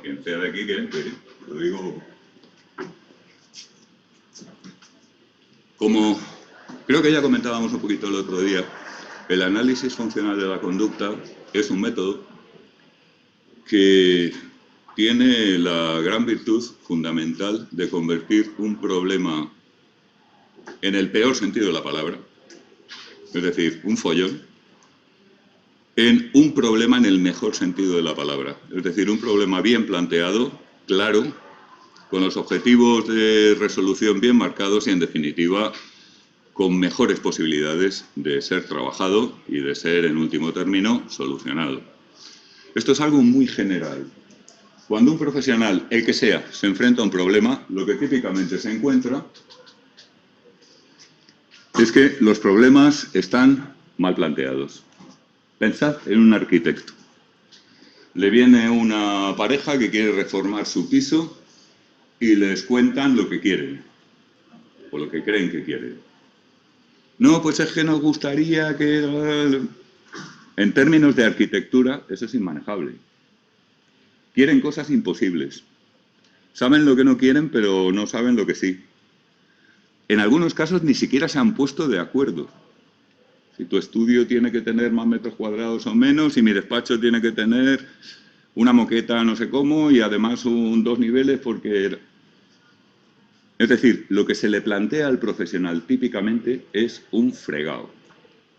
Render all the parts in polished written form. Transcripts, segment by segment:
quien sea de aquí que entre, lo digo. Como creo que ya comentábamos un poquito el otro día, el análisis funcional de la conducta es un método que tiene la gran virtud fundamental de convertir un problema en el peor sentido de la palabra, es decir, un follón, en un problema en el mejor sentido de la palabra. Es decir, un problema bien planteado, claro, con los objetivos de resolución bien marcados y, en definitiva, con mejores posibilidades de ser trabajado y de ser, en último término, solucionado. Esto es algo muy general. Cuando un profesional, el que sea, se enfrenta a un problema, lo que típicamente se encuentra es que los problemas están mal planteados. Pensad en un arquitecto. Le viene una pareja que quiere reformar su piso y les cuentan lo que quieren, o lo que creen que quieren. No, pues es que nos gustaría que... En términos de arquitectura, eso es inmanejable. Quieren cosas imposibles. Saben lo que no quieren, pero no saben lo que sí. En algunos casos ni siquiera se han puesto de acuerdo. Si tu estudio tiene que tener más metros cuadrados o menos, y mi despacho tiene que tener una moqueta no sé cómo, y además 2 niveles porque... Es decir, lo que se le plantea al profesional típicamente es un fregado.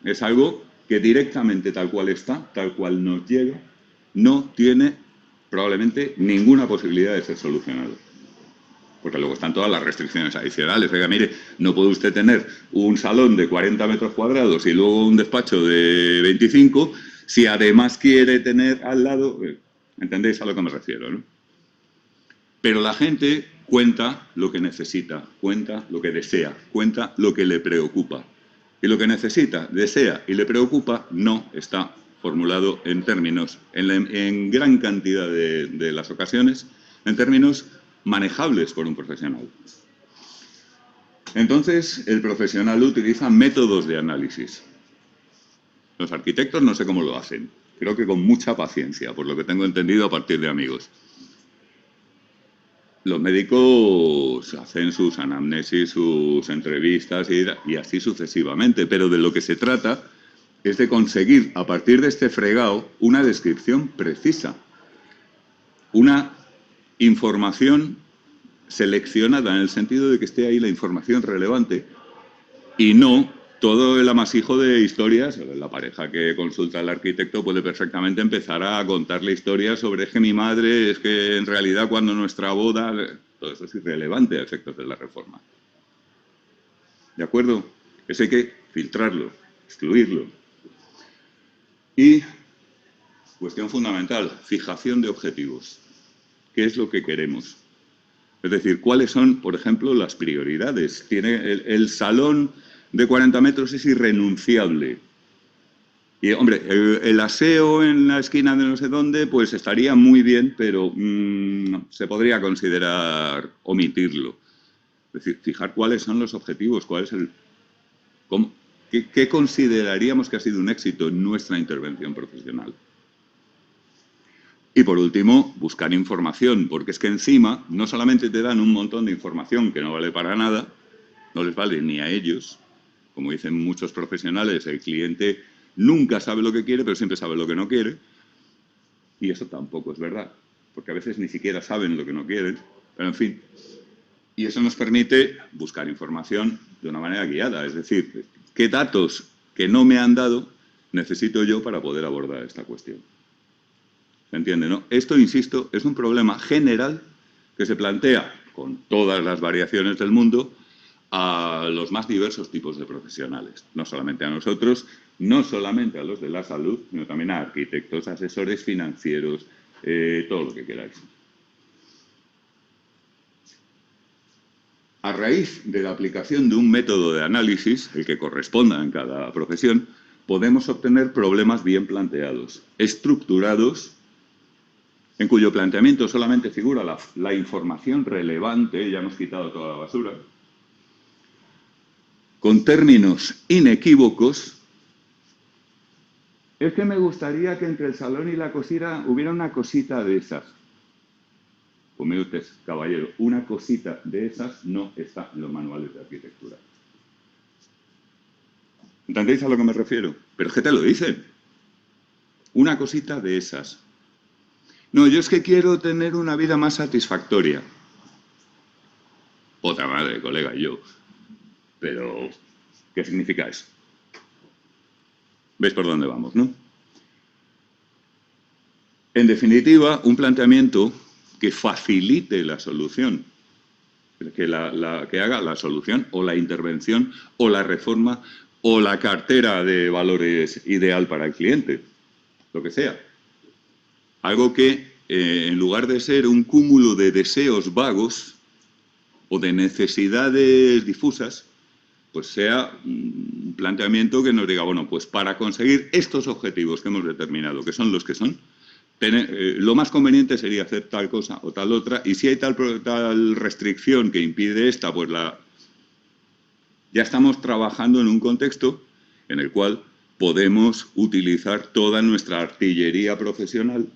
Es algo que directamente, tal cual está, tal cual nos llega, no tiene probablemente ninguna posibilidad de ser solucionado. Porque luego están todas las restricciones adicionales. Oiga, mire, no puede usted tener un salón de 40 metros cuadrados y luego un despacho de 25 si además quiere tener al lado... ¿Entendéis a lo que me refiero, no? Pero la gente cuenta lo que necesita, cuenta lo que desea, cuenta lo que le preocupa. Y lo que necesita, desea y le preocupa no está formulado en términos, en gran cantidad de las ocasiones, en términos manejables por un profesional. Entonces, el profesional utiliza métodos de análisis. Los arquitectos no sé cómo lo hacen. Creo que con mucha paciencia, por lo que tengo entendido a partir de amigos. Los médicos hacen sus anamnesis, sus entrevistas y así sucesivamente, pero de lo que se trata es de conseguir, a partir de este fregado, una descripción precisa, una información seleccionada en el sentido de que esté ahí la información relevante y no todo el amasijo de historias. La pareja que consulta al arquitecto puede perfectamente empezar a contarle historias sobre es que mi madre, es que en realidad cuando nuestra boda... Todo eso es irrelevante a efectos de la reforma. ¿De acuerdo? Eso hay que filtrarlo, excluirlo. Y, cuestión fundamental, fijación de objetivos. ¿Qué es lo que queremos? Es decir, ¿cuáles son, por ejemplo, las prioridades? Tiene el salón de 40 metros es irrenunciable. Y, hombre, el aseo en la esquina de no sé dónde, pues estaría muy bien, pero se podría considerar omitirlo. Es decir, fijar cuáles son los objetivos, cuál es el... ¿Qué consideraríamos que ha sido un éxito en nuestra intervención profesional? Y por último, buscar información, porque es que encima no solamente te dan un montón de información que no vale para nada, no les vale ni a ellos. Como dicen muchos profesionales, el cliente nunca sabe lo que quiere, pero siempre sabe lo que no quiere. Y eso tampoco es verdad, porque a veces ni siquiera saben lo que no quieren. Pero en fin, y eso nos permite buscar información de una manera guiada. Es decir, ¿qué datos que no me han dado necesito yo para poder abordar esta cuestión? ¿Se entiende, no? Esto, insisto, es un problema general que se plantea con todas las variaciones del mundo a los más diversos tipos de profesionales. No solamente a nosotros, no solamente a los de la salud, sino también a arquitectos, asesores financieros, todo lo que queráis. A raíz de la aplicación de un método de análisis, el que corresponda en cada profesión, podemos obtener problemas bien planteados, estructurados, en cuyo planteamiento solamente figura la información relevante, ya hemos quitado toda la basura, con términos inequívocos. Es que me gustaría que entre el salón y la cocina hubiera una cosita de esas. Pues mire usted, caballero, una cosita de esas no está en los manuales de arquitectura. ¿Entendéis a lo que me refiero? Pero es que te lo dicen. Una cosita de esas. No, yo es que quiero tener una vida más satisfactoria. Otra madre, colega, yo. Pero, ¿qué significa eso? ¿Veis por dónde vamos, no? En definitiva, un planteamiento que facilite la solución, que haga la solución o la intervención o la reforma o la cartera de valores ideal para el cliente, lo que sea. Algo que, en lugar de ser un cúmulo de deseos vagos o de necesidades difusas, pues sea un planteamiento que nos diga, bueno, pues para conseguir estos objetivos que hemos determinado, que son los que son, lo más conveniente sería hacer tal cosa o tal otra, y si hay tal restricción que impide esta, pues ya estamos trabajando en un contexto en el cual podemos utilizar toda nuestra artillería profesional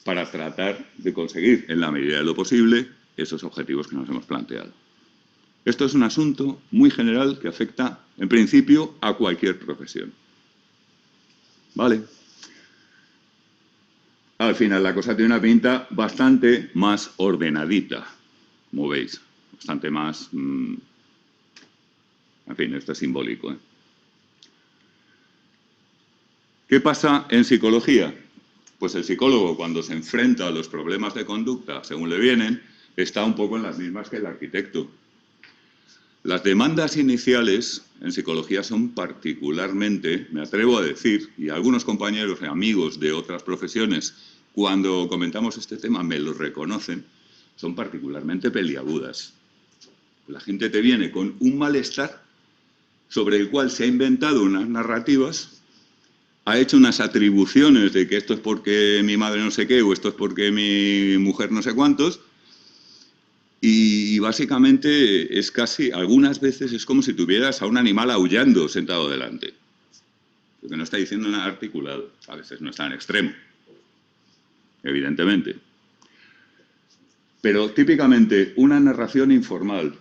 para tratar de conseguir, en la medida de lo posible, esos objetivos que nos hemos planteado. Esto es un asunto muy general que afecta, en principio, a cualquier profesión. ¿Vale? Al final la cosa tiene una pinta bastante más ordenadita, como veis. Bastante más... en fin, esto es simbólico, ¿eh? ¿Qué pasa en psicología? Pues el psicólogo, cuando se enfrenta a los problemas de conducta, según le vienen, está un poco en las mismas que el arquitecto. Las demandas iniciales en psicología son particularmente, me atrevo a decir, y algunos compañeros y amigos de otras profesiones, cuando comentamos este tema me lo reconocen, son particularmente peliagudas. La gente te viene con un malestar sobre el cual se ha inventado unas narrativas, ha hecho unas atribuciones de que esto es porque mi madre no sé qué o esto es porque mi mujer no sé cuántos, y básicamente es casi, algunas veces es como si tuvieras a un animal aullando sentado delante. Porque no está diciendo nada articulado. A veces no está en extremo, evidentemente. Pero típicamente una narración informal,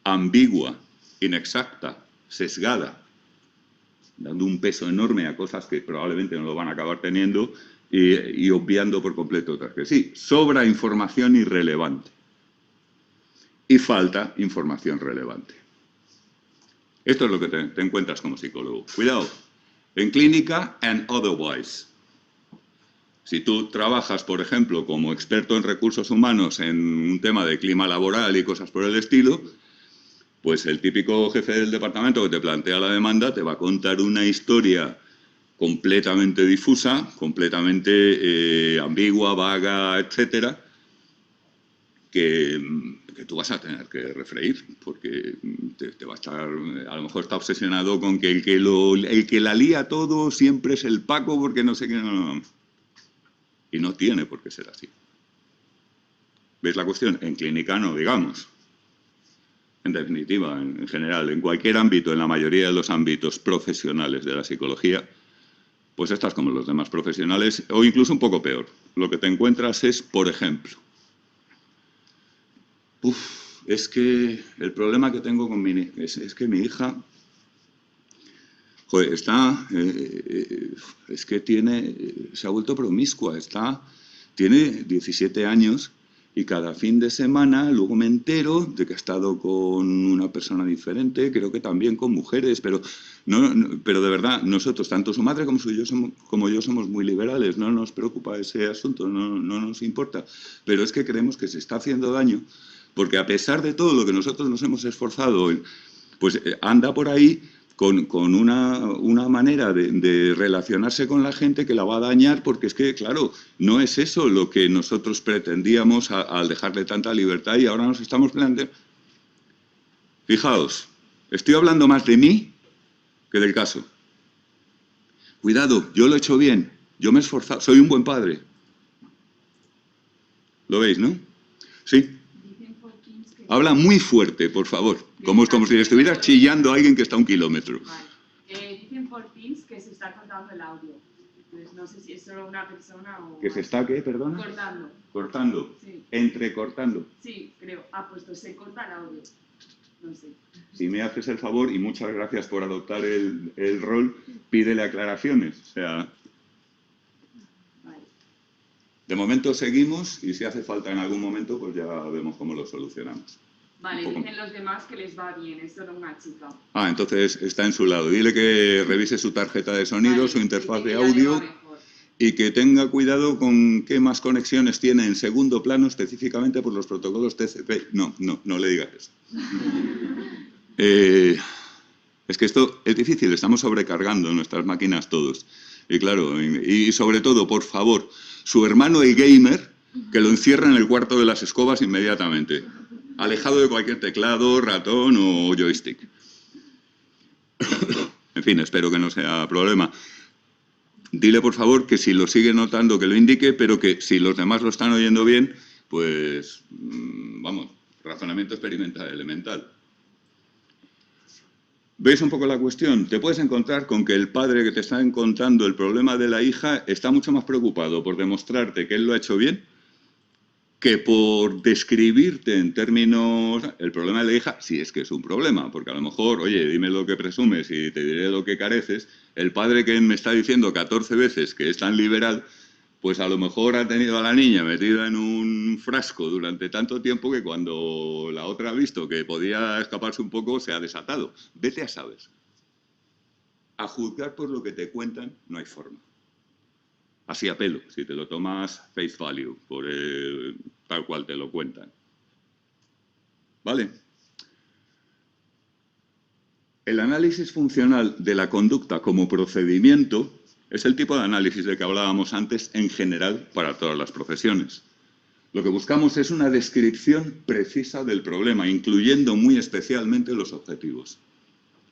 ambigua, inexacta, sesgada, dando un peso enorme a cosas que probablemente no lo van a acabar teniendo y obviando por completo otras que sí. Sobra información irrelevante. Y falta información relevante. Esto es lo que te encuentras como psicólogo. Cuidado, en clínica and otherwise. Si tú trabajas, por ejemplo, como experto en recursos humanos en un tema de clima laboral y cosas por el estilo, pues el típico jefe del departamento que te plantea la demanda te va a contar una historia completamente difusa, completamente ambigua, vaga, etcétera, que tú vas a tener que refreír, porque te va a estar, a lo mejor está obsesionado con que el que la lía todo siempre es el Paco, porque no sé qué, no. Y no tiene por qué ser así. ¿Veis la cuestión? En clínica no, digamos. En definitiva, en general, en cualquier ámbito, en la mayoría de los ámbitos profesionales de la psicología, pues estás como los demás profesionales, o incluso un poco peor. Lo que te encuentras es, por ejemplo, es que el problema que tengo con es que mi hija, joder, es que se ha vuelto promiscua, tiene 17 años y cada fin de semana luego me entero de que ha estado con una persona diferente, creo que también con mujeres, pero pero de verdad, nosotros, tanto su madre como yo somos muy liberales, no nos preocupa ese asunto, no nos importa, pero es que creemos que se está haciendo daño, porque a pesar de todo lo que nosotros nos hemos esforzado, pues anda por ahí con una manera de relacionarse con la gente que la va a dañar, porque es que, claro, no es eso lo que nosotros pretendíamos al dejarle tanta libertad y ahora nos estamos planteando. Fijaos, estoy hablando más de mí que del caso. Cuidado, yo lo he hecho bien, yo me he esforzado, soy un buen padre. ¿Lo veis, no? Sí. Habla muy fuerte, por favor, como si le estuvieras chillando a alguien que está a 1 kilómetro. Vale. Dicen por Teams que se está cortando el audio. Entonces no sé si es solo una persona o... ¿Que se está qué, perdona? Cortando. Cortando. Sí. Entrecortando. Sí, creo. Ha puesto se corta el audio. No sé. Si me haces el favor, y muchas gracias por adoptar el rol, pídele aclaraciones. O sea, Vale. de momento seguimos y si hace falta en algún momento, pues ya vemos cómo lo solucionamos. Vale, dicen los demás que les va bien, es solo una chica. Ah, entonces está en su lado. Dile que revise su tarjeta de sonido, Vale, su interfaz dice de que ya le va audio mejor. y que tenga cuidado con qué más conexiones tiene en segundo plano específicamente por los protocolos TCP. No le digas eso. Es que esto es difícil, estamos sobrecargando nuestras máquinas todos. Y claro, y sobre todo, por favor, su hermano el gamer, que lo encierra en el cuarto de las escobas inmediatamente, alejado de cualquier teclado, ratón o joystick. En fin, espero que no sea problema. Dile, por favor, que si lo sigue notando, que lo indique, pero que si los demás lo están oyendo bien, pues, vamos, razonamiento experimental elemental. ¿Veis un poco la cuestión? Te puedes encontrar con que el padre que te está contando el problema de la hija está mucho más preocupado por demostrarte que él lo ha hecho bien que por describirte en términos el problema de la hija, si es que es un problema, porque a lo mejor, oye, dime lo que presumes y te diré lo que careces. El padre que me está diciendo 14 veces que es tan liberal, pues a lo mejor ha tenido a la niña metida en un frasco durante tanto tiempo que cuando la otra ha visto que podía escaparse un poco, se ha desatado. Vete a saber. A juzgar por lo que te cuentan no hay forma. Así a pelo, si te lo tomas face value, por tal cual te lo cuentan. ¿Vale? El análisis funcional de la conducta como procedimiento es el tipo de análisis del que hablábamos antes en general para todas las profesiones. Lo que buscamos es una descripción precisa del problema, incluyendo muy especialmente los objetivos.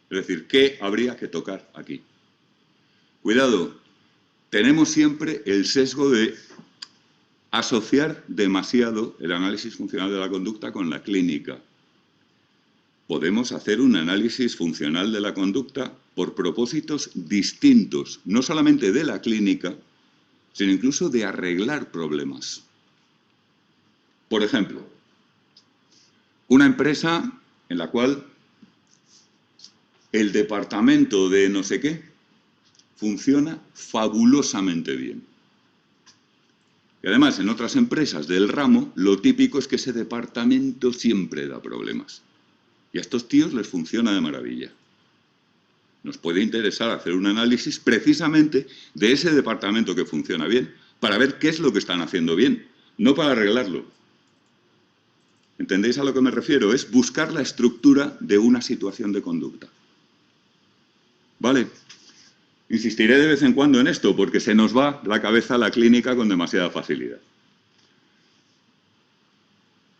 Es decir, ¿qué habría que tocar aquí? Cuidado, tenemos siempre el sesgo de asociar demasiado el análisis funcional de la conducta con la clínica. Podemos hacer un análisis funcional de la conducta por propósitos distintos, no solamente de la clínica, sino incluso de arreglar problemas. Por ejemplo, una empresa en la cual el departamento de no sé qué funciona fabulosamente bien. Y además, en otras empresas del ramo, lo típico es que ese departamento siempre da problemas. Y a estos tíos les funciona de maravilla. Nos puede interesar hacer un análisis precisamente de ese departamento que funciona bien, para ver qué es lo que están haciendo bien, no para arreglarlo. ¿Entendéis a lo que me refiero? Es buscar la estructura de una situación de conducta. ¿Vale? Insistiré de vez en cuando en esto, porque se nos va la cabeza a la clínica con demasiada facilidad.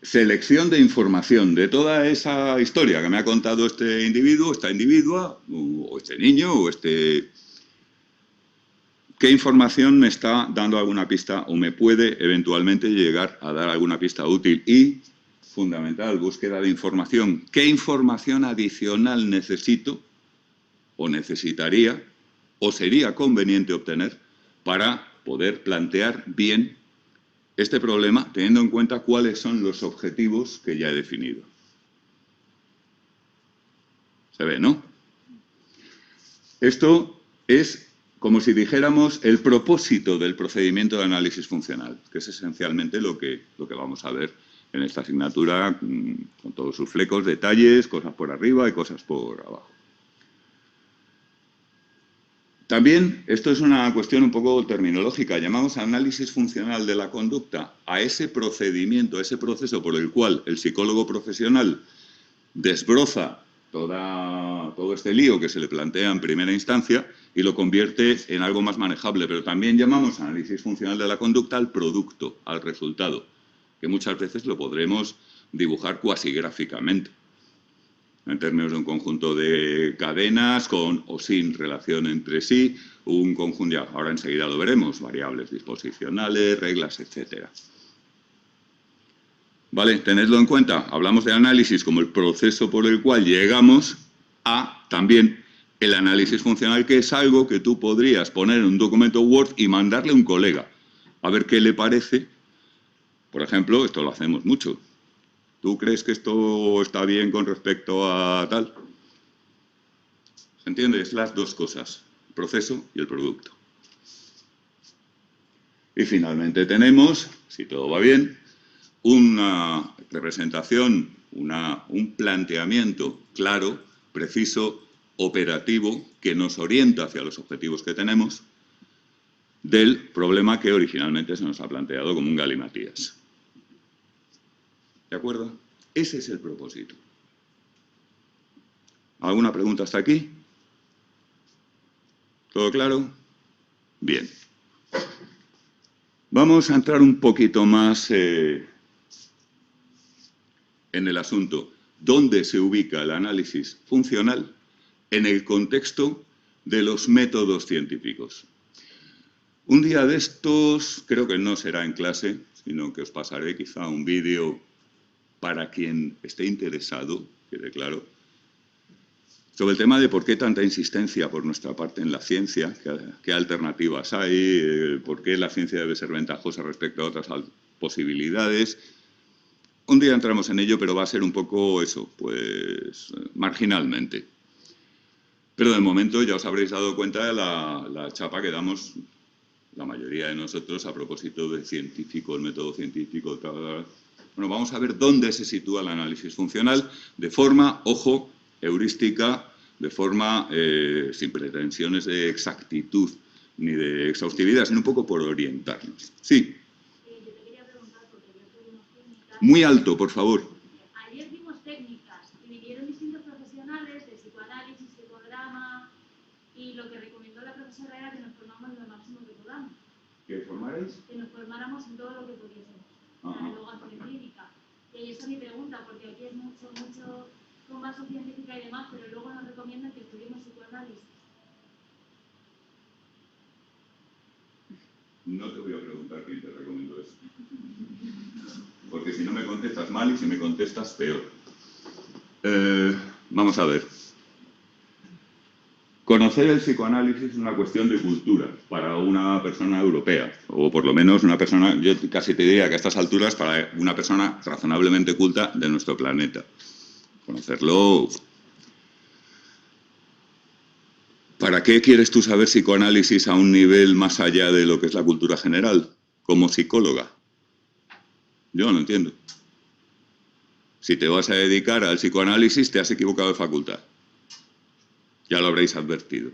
Selección de información de toda esa historia que me ha contado este individuo, esta individua, o este niño, o este... ¿Qué información me está dando alguna pista o me puede eventualmente llegar a dar alguna pista útil? Y, fundamental, búsqueda de información. ¿Qué información adicional necesito o necesitaría o sería conveniente obtener para poder plantear bien este problema, teniendo en cuenta cuáles son los objetivos que ya he definido? ¿Se ve, no? Esto es como si dijéramos el propósito del procedimiento de análisis funcional, que es esencialmente lo que vamos a ver en esta asignatura, con todos sus flecos, detalles, cosas por arriba y cosas por abajo. También, esto es una cuestión un poco terminológica, llamamos análisis funcional de la conducta a ese procedimiento, a ese proceso por el cual el psicólogo profesional desbroza todo este lío que se le plantea en primera instancia y lo convierte en algo más manejable. Pero también llamamos análisis funcional de la conducta al producto, al resultado, que muchas veces lo podremos dibujar cuasi gráficamente, en términos de un conjunto de cadenas con o sin relación entre sí, un conjunto, ya, ahora enseguida lo veremos, variables disposicionales, reglas, etcétera. ¿Vale? Tenedlo en cuenta. Hablamos de análisis como el proceso por el cual llegamos a también El análisis funcional, que es algo que tú podrías poner en un documento Word y mandarle a un colega a ver qué le parece. Por ejemplo, esto lo hacemos mucho. ¿Tú crees que esto está bien con respecto a tal? ¿Se entiende? Es las dos cosas, el proceso y el producto. Y finalmente tenemos, si todo va bien, una representación, un planteamiento claro, preciso, operativo, que nos orienta hacia los objetivos que tenemos, del problema que originalmente se nos ha planteado como un galimatías. ¿De acuerdo? Ese es el propósito. ¿Alguna pregunta hasta aquí? ¿Todo claro? Bien. Vamos a entrar un poquito más en el asunto. ¿Dónde se ubica el análisis funcional en el contexto de los métodos científicos? Un día de estos, creo que no será en clase, sino que os pasaré quizá un vídeo para quien esté interesado, quede claro, sobre el tema de por qué tanta insistencia por nuestra parte en la ciencia, qué alternativas hay, por qué la ciencia debe ser ventajosa respecto a otras posibilidades. Un día entramos en ello, pero va a ser un poco eso, pues marginalmente. Pero de momento ya os habréis dado cuenta de la chapa que damos la mayoría de nosotros a propósito del científico, el método científico, tal. Bueno, vamos a ver dónde se sitúa el análisis funcional de forma, ojo, heurística, de forma sin pretensiones de exactitud ni de exhaustividad, sino un poco por orientarnos. Sí. Yo te quería preguntar, porque ayer tuvimos técnicas... Muy alto, por favor. Ayer vimos técnicas y vinieron distintos profesionales de psicoanálisis, psicodrama, y lo que recomendó la profesora era que nos formamos lo máximo que podamos. ¿Qué formaréis? Que nos formáramos en todo lo que pudiésemos. Para luego hacer clínica. Y ahí está mi pregunta, porque aquí es mucho con base científica y demás, pero luego nos recomiendan que estudiemos psicoanálisis. No te voy a preguntar quién te recomiendo eso. Porque si no me contestas mal y si me contestas peor. Vamos a ver. Conocer el psicoanálisis es una cuestión de cultura para una persona europea, o por lo menos una persona, yo casi te diría que a estas alturas, para una persona razonablemente culta de nuestro planeta. Conocerlo... ¿Para qué quieres tú saber psicoanálisis a un nivel más allá de lo que es la cultura general, como psicóloga? Yo no entiendo. Si te vas a dedicar al psicoanálisis, te has equivocado de facultad. Ya lo habréis advertido.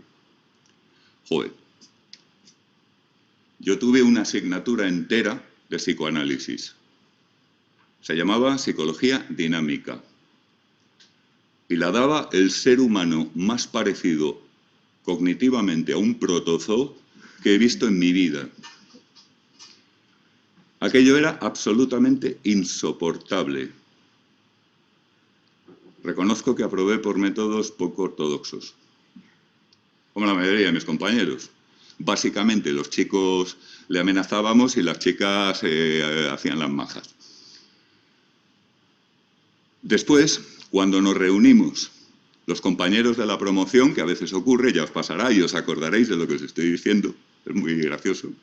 Joder. Yo tuve una asignatura entera de psicoanálisis. Se llamaba Psicología Dinámica. Y la daba el ser humano más parecido cognitivamente a un protozoo que he visto en mi vida. Aquello era absolutamente insoportable. Reconozco que aprobé por métodos poco ortodoxos, como la mayoría de mis compañeros. Básicamente los chicos le amenazábamos y las chicas hacían las majas. Después, cuando nos reunimos los compañeros de la promoción, que a veces ocurre, ya os pasará y os acordaréis de lo que os estoy diciendo, es muy gracioso,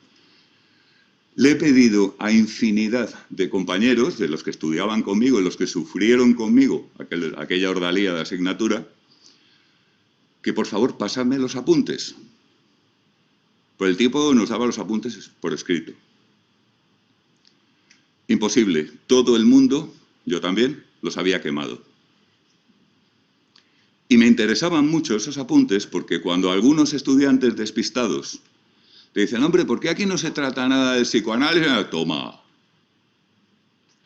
le he pedido a infinidad de compañeros, de los que estudiaban conmigo y los que sufrieron conmigo aquella ordalía de asignatura, que por favor pasadme los apuntes. Pues el tipo nos daba los apuntes por escrito. Imposible. Todo el mundo, yo también, los había quemado. Y me interesaban mucho esos apuntes porque cuando algunos estudiantes despistados te dicen, hombre, ¿por qué aquí no se trata nada de psicoanálisis? Toma.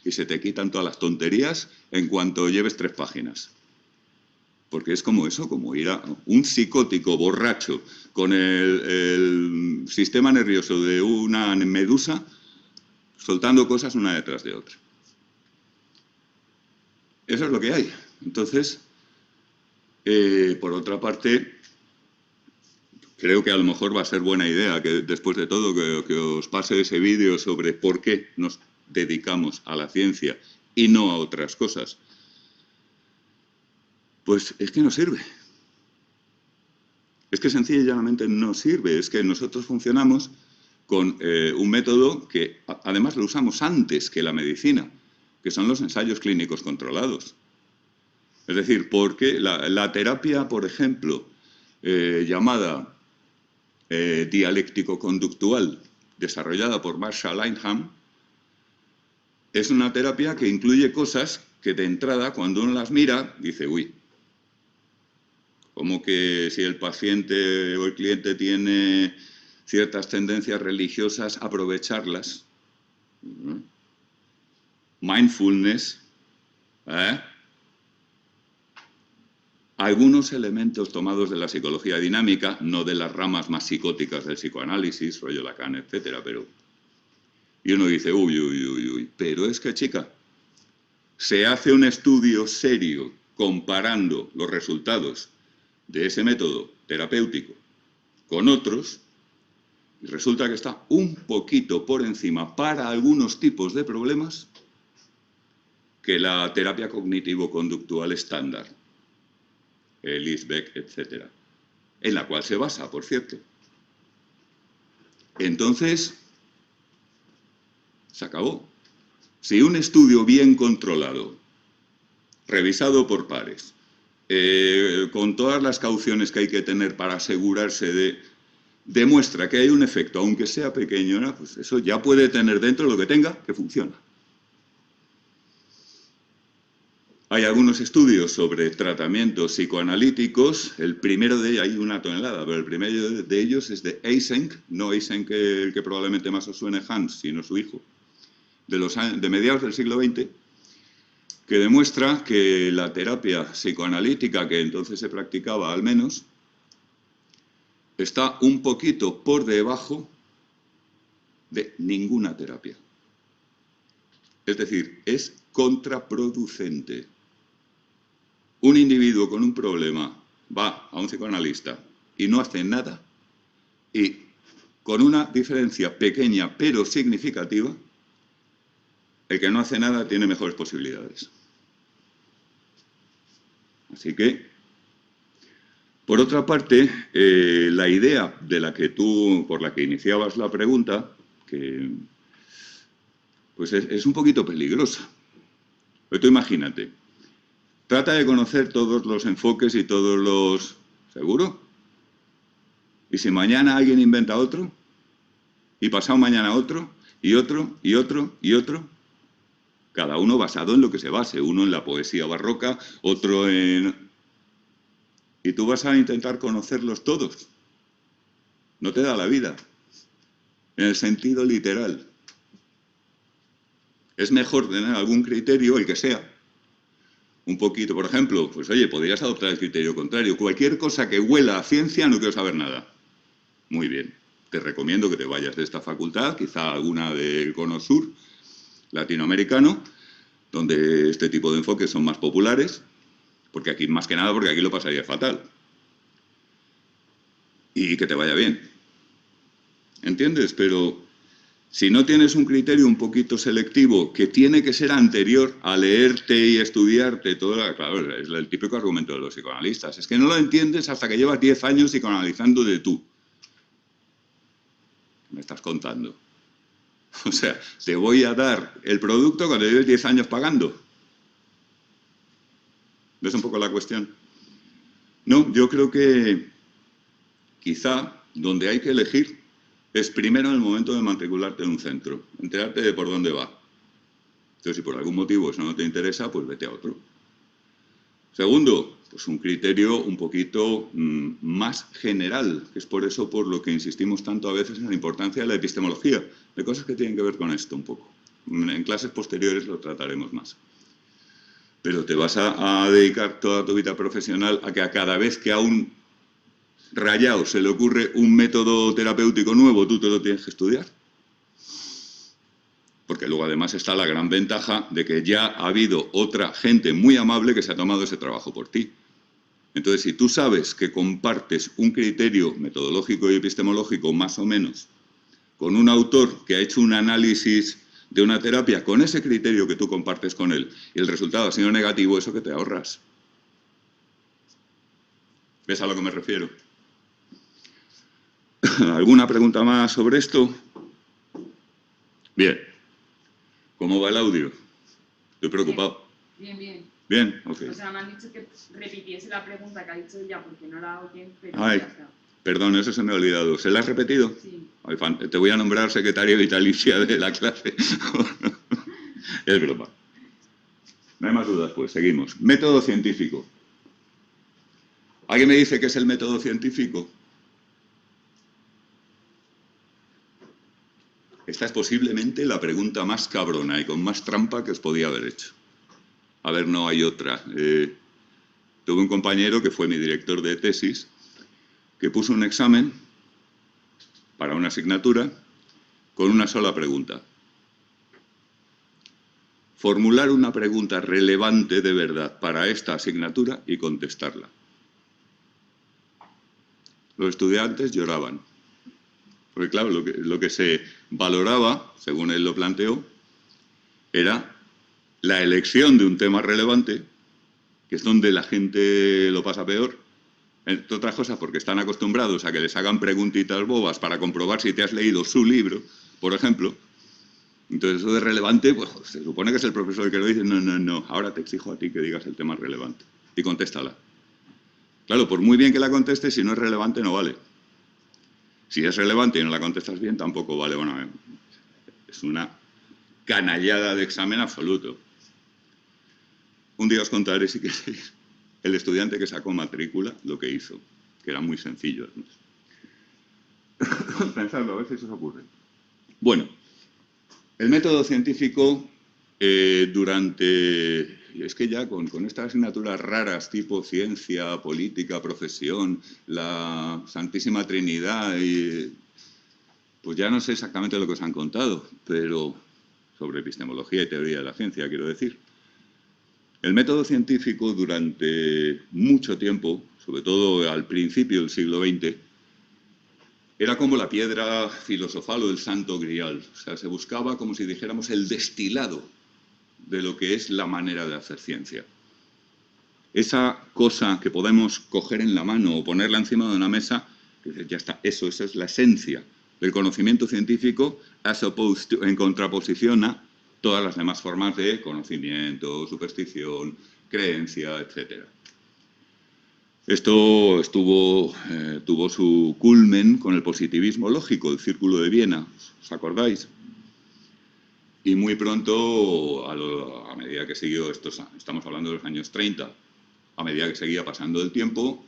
Y se te quitan todas las tonterías en cuanto lleves 3 páginas. Porque es como eso, como ir a un psicótico borracho con el sistema nervioso de una medusa soltando cosas una detrás de otra. Eso es lo que hay. Entonces, por otra parte, creo que a lo mejor va a ser buena idea que después de todo que os pase ese vídeo sobre por qué nos dedicamos a la ciencia y no a otras cosas. Pues es que no sirve. Es que sencilla y llanamente no sirve. Es que nosotros funcionamos con un método que además lo usamos antes que la medicina, que son los ensayos clínicos controlados. Es decir, porque la terapia, por ejemplo, llamada dialéctico-conductual, desarrollada por Marshall Linehan, es una terapia que incluye cosas que de entrada, cuando uno las mira, dice, uy, como que si el paciente o el cliente tiene ciertas tendencias religiosas, aprovecharlas. Mindfulness, algunos elementos tomados de la psicología dinámica, no de las ramas más psicóticas del psicoanálisis, rollo Lacan, etcétera, pero... Y uno dice, uy, pero es que, chica, se hace un estudio serio comparando los resultados de ese método terapéutico con otros, y resulta que está un poquito por encima para algunos tipos de problemas que la terapia cognitivo-conductual estándar, Lisbeck, etcétera, en la cual se basa, por cierto. Entonces, se acabó. Si un estudio bien controlado, revisado por pares, con todas las cauciones que hay que tener para asegurarse demuestra que hay un efecto, aunque sea pequeño, ¿no? Pues eso ya puede tener dentro lo que tenga que funciona. Hay algunos estudios sobre tratamientos psicoanalíticos. El primero de ellos, hay una tonelada, pero el primero de ellos es de Eysenck, no Eysenck el que probablemente más os suene, Hans, sino su hijo, de mediados del siglo XX, que demuestra que la terapia psicoanalítica que entonces se practicaba, al menos, está un poquito por debajo de ninguna terapia. Es decir, es contraproducente. Un individuo con un problema va a un psicoanalista y no hace nada, y con una diferencia pequeña pero significativa, el que no hace nada tiene mejores posibilidades. Así que, por otra parte, la idea por la que iniciabas la pregunta, que pues es un poquito peligrosa. Pero tú imagínate, trata de conocer todos los enfoques y todos los... ¿Seguro? ¿Y si mañana alguien inventa otro? ¿Y pasado mañana otro? ¿Y otro? ¿Y otro? ¿Y otro? Cada uno basado en lo que se base. Uno en la poesía barroca, otro en... Y tú vas a intentar conocerlos todos. No te da la vida. En el sentido literal. Es mejor tener algún criterio, el que sea. Un poquito, por ejemplo, pues oye, podrías adoptar el criterio contrario. Cualquier cosa que huela a ciencia, no quiero saber nada. Muy bien. Te recomiendo que te vayas de esta facultad, quizá alguna del Cono Sur latinoamericano, donde este tipo de enfoques son más populares, porque aquí, más que nada, porque aquí lo pasaría fatal. Y que te vaya bien. ¿Entiendes? Pero si no tienes un criterio un poquito selectivo que tiene que ser anterior a leerte y estudiarte todo, claro, es el típico argumento de los psicoanalistas. Es que no lo entiendes hasta que llevas 10 años psicoanalizando de tú. ¿Qué me estás contando? O sea, te voy a dar el producto cuando lleves 10 años pagando. ¿Ves un poco la cuestión? No, yo creo que quizá donde hay que elegir es primero en el momento de matricularte en un centro, enterarte de por dónde va. Entonces, si por algún motivo eso no te interesa, pues vete a otro. Segundo, pues un criterio un poquito más general, que es por eso por lo que insistimos tanto a veces en la importancia de la epistemología, de cosas que tienen que ver con esto un poco. En clases posteriores lo trataremos más. Pero te vas a dedicar toda tu vida profesional a que a cada vez que a un rayado se le ocurre un método terapéutico nuevo, tú te lo tienes que estudiar. Porque luego además está la gran ventaja de que ya ha habido otra gente muy amable que se ha tomado ese trabajo por ti. Entonces, si tú sabes que compartes un criterio metodológico y epistemológico más o menos con un autor que ha hecho un análisis de una terapia con ese criterio que tú compartes con él y el resultado ha sido negativo, eso que te ahorras. ¿Ves a lo que me refiero? ¿Alguna pregunta más sobre esto? Bien. ¿Cómo va el audio? Estoy preocupado. Bien, bien. Bien, ok. O sea, me han dicho que repitiese la pregunta que ha dicho ella porque no la oyen, pero Ay, ya está. perdón, eso se me ha olvidado. ¿Se la has repetido? Sí. Ay, te voy a nombrar secretaria vitalicia de la clase. Es broma. No hay más dudas, pues seguimos. Método científico. ¿Alguien me dice qué es el método científico? Esta es posiblemente la pregunta más cabrona y con más trampa que os podía haber hecho. A ver, no hay otra. Tuve un compañero que fue mi director de tesis, que puso un examen para una asignatura con una sola pregunta. Formular una pregunta relevante de verdad para esta asignatura y contestarla. Los estudiantes lloraban. Porque claro, lo que se valoraba, según él lo planteó, era la elección de un tema relevante, que es donde la gente lo pasa peor, entre otras cosas porque están acostumbrados a que les hagan preguntitas bobas para comprobar si te has leído su libro, por ejemplo. Entonces eso de relevante, pues se supone que es el profesor el que lo dice, no, ahora te exijo a ti que digas el tema relevante y contéstala. Claro, por muy bien que la contestes, si no es relevante no vale. Si es relevante y no la contestas bien, tampoco vale. Bueno, es una canallada de examen absoluto. Un día os contaré, si queréis, el estudiante que sacó matrícula, lo que hizo, que era muy sencillo. Pensadlo, a ver si eso os ocurre. Bueno, el método científico es que ya con estas asignaturas raras tipo ciencia, política, profesión, la Santísima Trinidad, pues ya no sé exactamente lo que os han contado, pero sobre epistemología y teoría de la ciencia, quiero decir. El método científico durante mucho tiempo, sobre todo al principio del siglo XX, era como la piedra filosofal o el santo grial. O sea, se buscaba, como si dijéramos, el destilado de lo que es la manera de hacer ciencia. Esa cosa que podemos coger en la mano o ponerla encima de una mesa, que ya está, eso es la esencia del conocimiento científico, en contraposición a todas las demás formas de conocimiento, superstición, creencia, etc. Esto tuvo su culmen con el positivismo lógico, el Círculo de Viena, ¿os acordáis? Y muy pronto, a medida que siguió, estamos hablando de los años 30, a medida que seguía pasando el tiempo,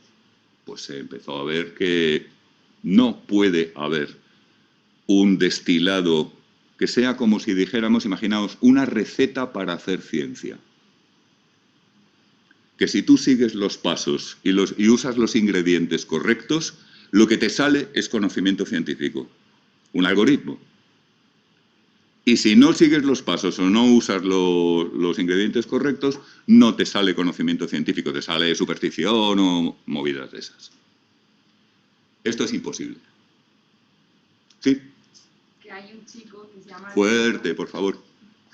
pues se empezó a ver que no puede haber un destilado que sea como si dijéramos, imaginaos, una receta para hacer ciencia. Que si tú sigues los pasos y usas los ingredientes correctos, lo que te sale es conocimiento científico, un algoritmo. Y si no sigues los pasos o no usas los ingredientes correctos, no te sale conocimiento científico, te sale superstición o movidas de esas. Esto es imposible. ¿Sí? Que hay un chico que se llama... Fuerte, por favor.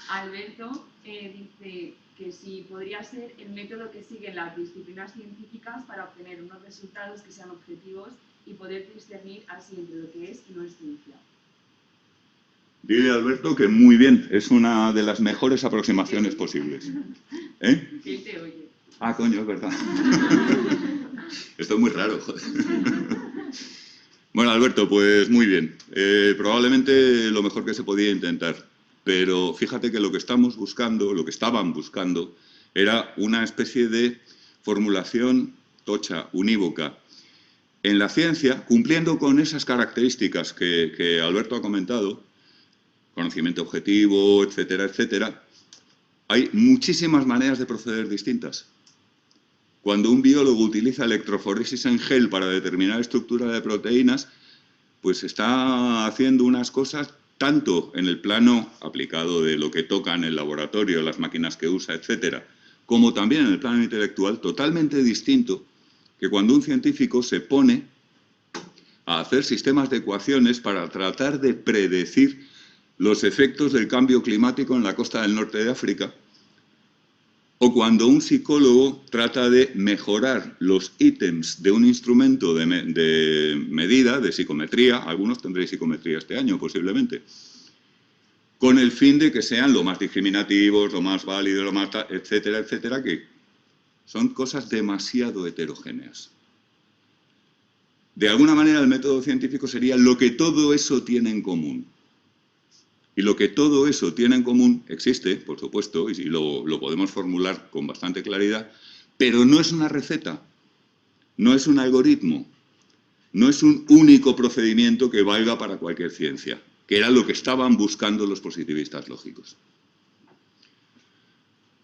Alberto dice que si podría ser el método que siguen las disciplinas científicas para obtener unos resultados que sean objetivos y poder discernir así entre lo que es y no es ciencia. Dile a Alberto que muy bien, es una de las mejores aproximaciones posibles. ¿Eh? Que él te oye. Ah, coño, es verdad. Esto es muy raro, joder. Bueno, Alberto, pues muy bien. Probablemente lo mejor que se podía intentar. Pero fíjate que lo que estamos buscando, lo que estaban buscando, era una especie de formulación tocha, unívoca. En la ciencia, cumpliendo con esas características que Alberto ha comentado, conocimiento objetivo, etcétera, etcétera, hay muchísimas maneras de proceder distintas. Cuando un biólogo utiliza electroforesis en gel para determinar estructura de proteínas, pues está haciendo unas cosas tanto en el plano aplicado de lo que toca en el laboratorio, las máquinas que usa, etcétera, como también en el plano intelectual, totalmente distinto que cuando un científico se pone a hacer sistemas de ecuaciones para tratar de predecir los efectos del cambio climático en la costa del norte de África, O cuando un psicólogo trata de mejorar los ítems de un instrumento de medida, de psicometría, algunos tendréis psicometría este año posiblemente, con el fin de que sean lo más discriminativos, lo más válidos, lo más etcétera, etcétera, que son cosas demasiado heterogéneas. De alguna manera el método científico sería lo que todo eso tiene en común. Y lo que todo eso tiene en común existe, por supuesto, y lo podemos formular con bastante claridad, pero no es una receta, no es un algoritmo, no es un único procedimiento que valga para cualquier ciencia, que era lo que estaban buscando los positivistas lógicos.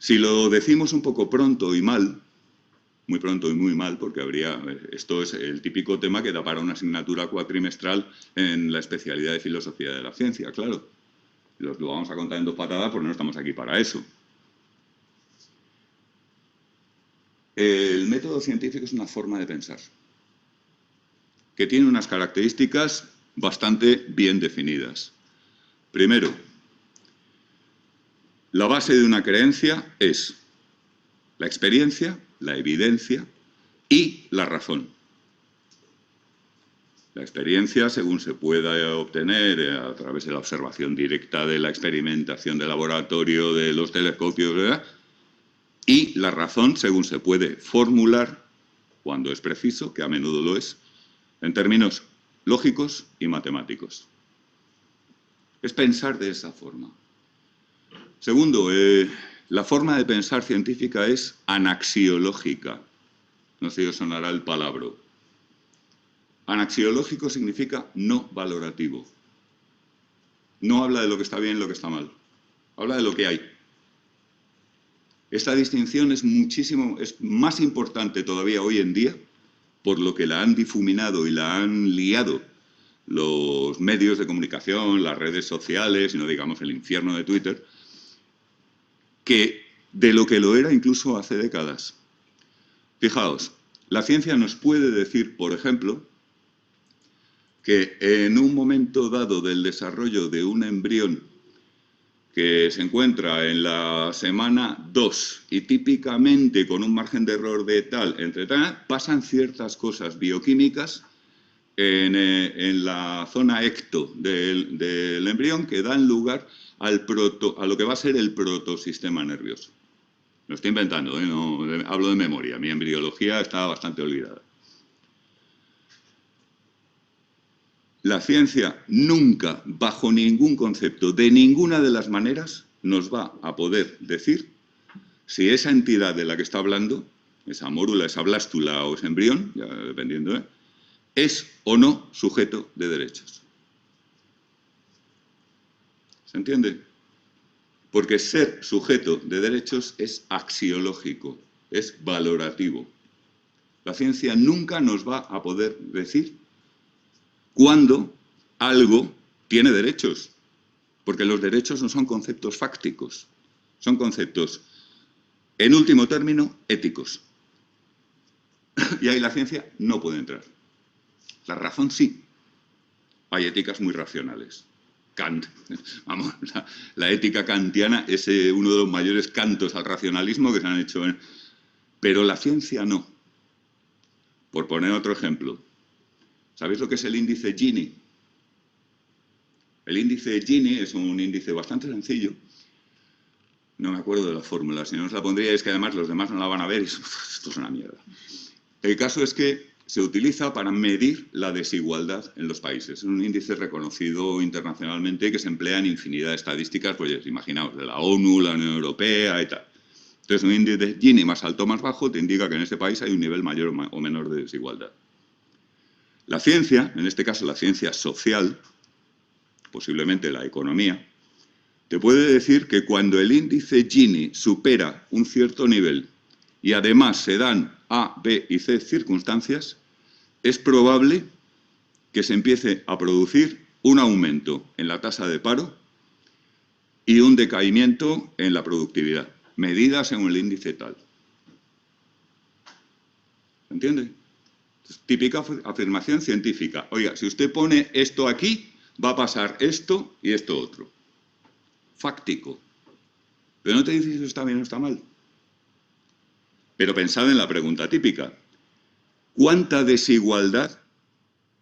Si lo decimos un poco pronto y mal, muy pronto y muy mal, porque esto es el típico tema que da para una asignatura cuatrimestral en la especialidad de filosofía de la ciencia, claro. Lo vamos a contar en 2 patadas porque no estamos aquí para eso. El método científico es una forma de pensar que tiene unas características bastante bien definidas. Primero, la base de una creencia es la experiencia, la evidencia y la razón. La experiencia, según se pueda obtener a través de la observación directa de la experimentación de laboratorio, de los telescopios, ¿verdad? Y la razón, según se puede formular, cuando es preciso, que a menudo lo es, en términos lógicos y matemáticos. Es pensar de esa forma. Segundo, la forma de pensar científica es anaxiológica. No sé si os sonará el palabra. Anaxiológico significa no valorativo. No habla de lo que está bien y lo que está mal. Habla de lo que hay. Esta distinción es más importante todavía hoy en día, por lo que la han difuminado y la han liado los medios de comunicación, las redes sociales, y no digamos el infierno de Twitter, que de lo que lo era incluso hace décadas. Fijaos, la ciencia nos puede decir, por ejemplo, que en un momento dado del desarrollo de un embrión que se encuentra en la semana 2 y típicamente con un margen de error de entre tal, pasan ciertas cosas bioquímicas en la zona ecto del embrión que dan lugar a lo que va a ser el protosistema nervioso. Lo estoy inventando, no, hablo de memoria, mi embriología está bastante olvidada. La ciencia nunca, bajo ningún concepto, de ninguna de las maneras, nos va a poder decir si esa entidad de la que está hablando, esa mórula, esa blástula o ese embrión, ya dependiendo, es o no sujeto de derechos. ¿Se entiende? Porque ser sujeto de derechos es axiológico, es valorativo. La ciencia nunca nos va a poder decir cuando algo tiene derechos, porque los derechos no son conceptos fácticos, son conceptos, en último término, éticos. Y ahí la ciencia no puede entrar. La razón sí. Hay éticas muy racionales. Kant, vamos, la ética kantiana es uno de los mayores cantos al racionalismo que se han hecho. Pero la ciencia no. Por poner otro ejemplo. ¿Sabéis lo que es el índice Gini? El índice Gini es un índice bastante sencillo. No me acuerdo de la fórmula, si no os la pondría es que además los demás no la van a ver y esto es una mierda. El caso es que se utiliza para medir la desigualdad en los países. Es un índice reconocido internacionalmente que se emplea en infinidad de estadísticas, pues imaginaos, de la ONU, la Unión Europea y tal. Entonces un índice Gini más alto o más bajo te indica que en ese país hay un nivel mayor o menor de desigualdad. La ciencia, en este caso la ciencia social, posiblemente la economía, te puede decir que cuando el índice Gini supera un cierto nivel y además se dan A, B y C circunstancias, es probable que se empiece a producir un aumento en la tasa de paro y un decaimiento en la productividad, medidas según el índice tal. ¿Se entiende? Típica afirmación científica. Oiga, si usted pone esto aquí, va a pasar esto y esto otro. Fáctico. Pero no te dice si eso está bien o está mal. Pero pensad en la pregunta típica. ¿Cuánta desigualdad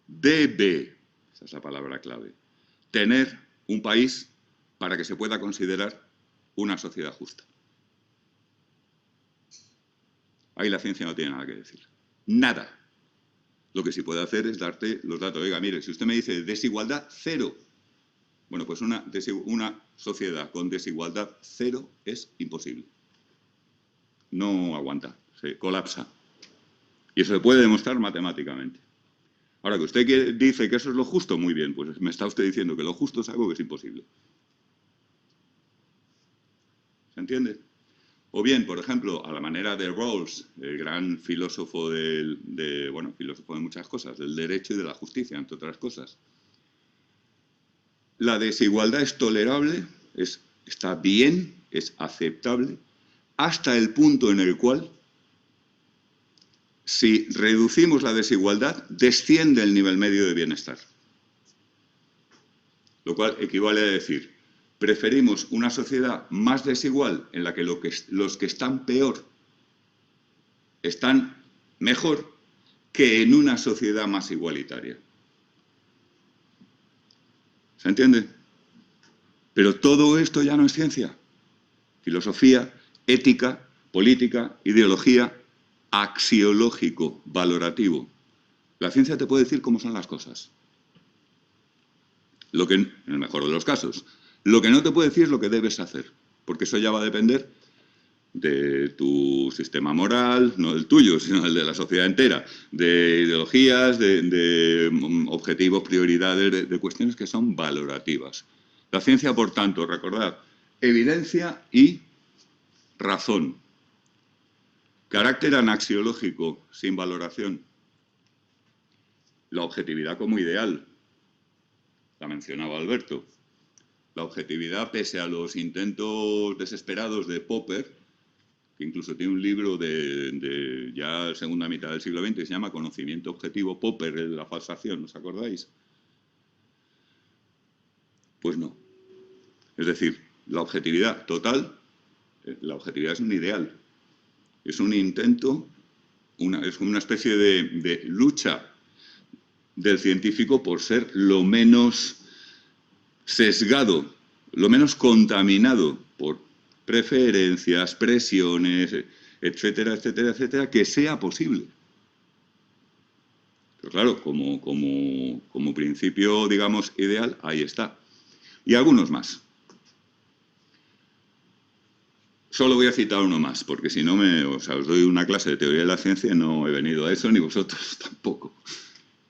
debe, esa es la palabra clave, tener un país para que se pueda considerar una sociedad justa? Ahí la ciencia no tiene nada que decir. Nada. Lo que sí puede hacer es darte los datos. Oiga, mire, si usted me dice desigualdad cero, bueno, pues una sociedad con desigualdad cero es imposible. No aguanta, se colapsa. Y eso se puede demostrar matemáticamente. Ahora, que usted dice que eso es lo justo, muy bien, pues me está usted diciendo que lo justo es algo que es imposible. ¿Se entiende? O bien, por ejemplo, a la manera de Rawls, el gran filósofo filósofo de muchas cosas, del derecho y de la justicia, entre otras cosas. La desigualdad es tolerable, está bien, es aceptable, hasta el punto en el cual, si reducimos la desigualdad, desciende el nivel medio de bienestar. Lo cual equivale a decir, preferimos una sociedad más desigual en la que los que están peor están mejor que en una sociedad más igualitaria. ¿Se entiende? Pero todo esto ya no es ciencia. Filosofía, ética, política, ideología, axiológico, valorativo. La ciencia te puede decir cómo son las cosas. Lo que, en el mejor de los casos. Lo que no te puede decir es lo que debes hacer, porque eso ya va a depender de tu sistema moral, no del tuyo, sino del de la sociedad entera, de ideologías, de objetivos, prioridades, de cuestiones que son valorativas. La ciencia, por tanto, recordad, evidencia y razón. Carácter anaxiológico, sin valoración. La objetividad como ideal. La mencionaba Alberto. La objetividad, pese a los intentos desesperados de Popper, que incluso tiene un libro de ya segunda mitad del siglo XX que se llama Conocimiento Objetivo, Popper, la falsación, ¿os acordáis? Pues no. Es decir, la objetividad total, la objetividad es un ideal, es un intento, es una especie de lucha del científico por ser lo menos sesgado, lo menos contaminado por preferencias, presiones, etcétera, etcétera, etcétera, que sea posible. Pero claro, como principio, digamos, ideal, ahí está. Y algunos más. Solo voy a citar uno más, porque si no os doy una clase de teoría de la ciencia y no he venido a eso, ni vosotros tampoco.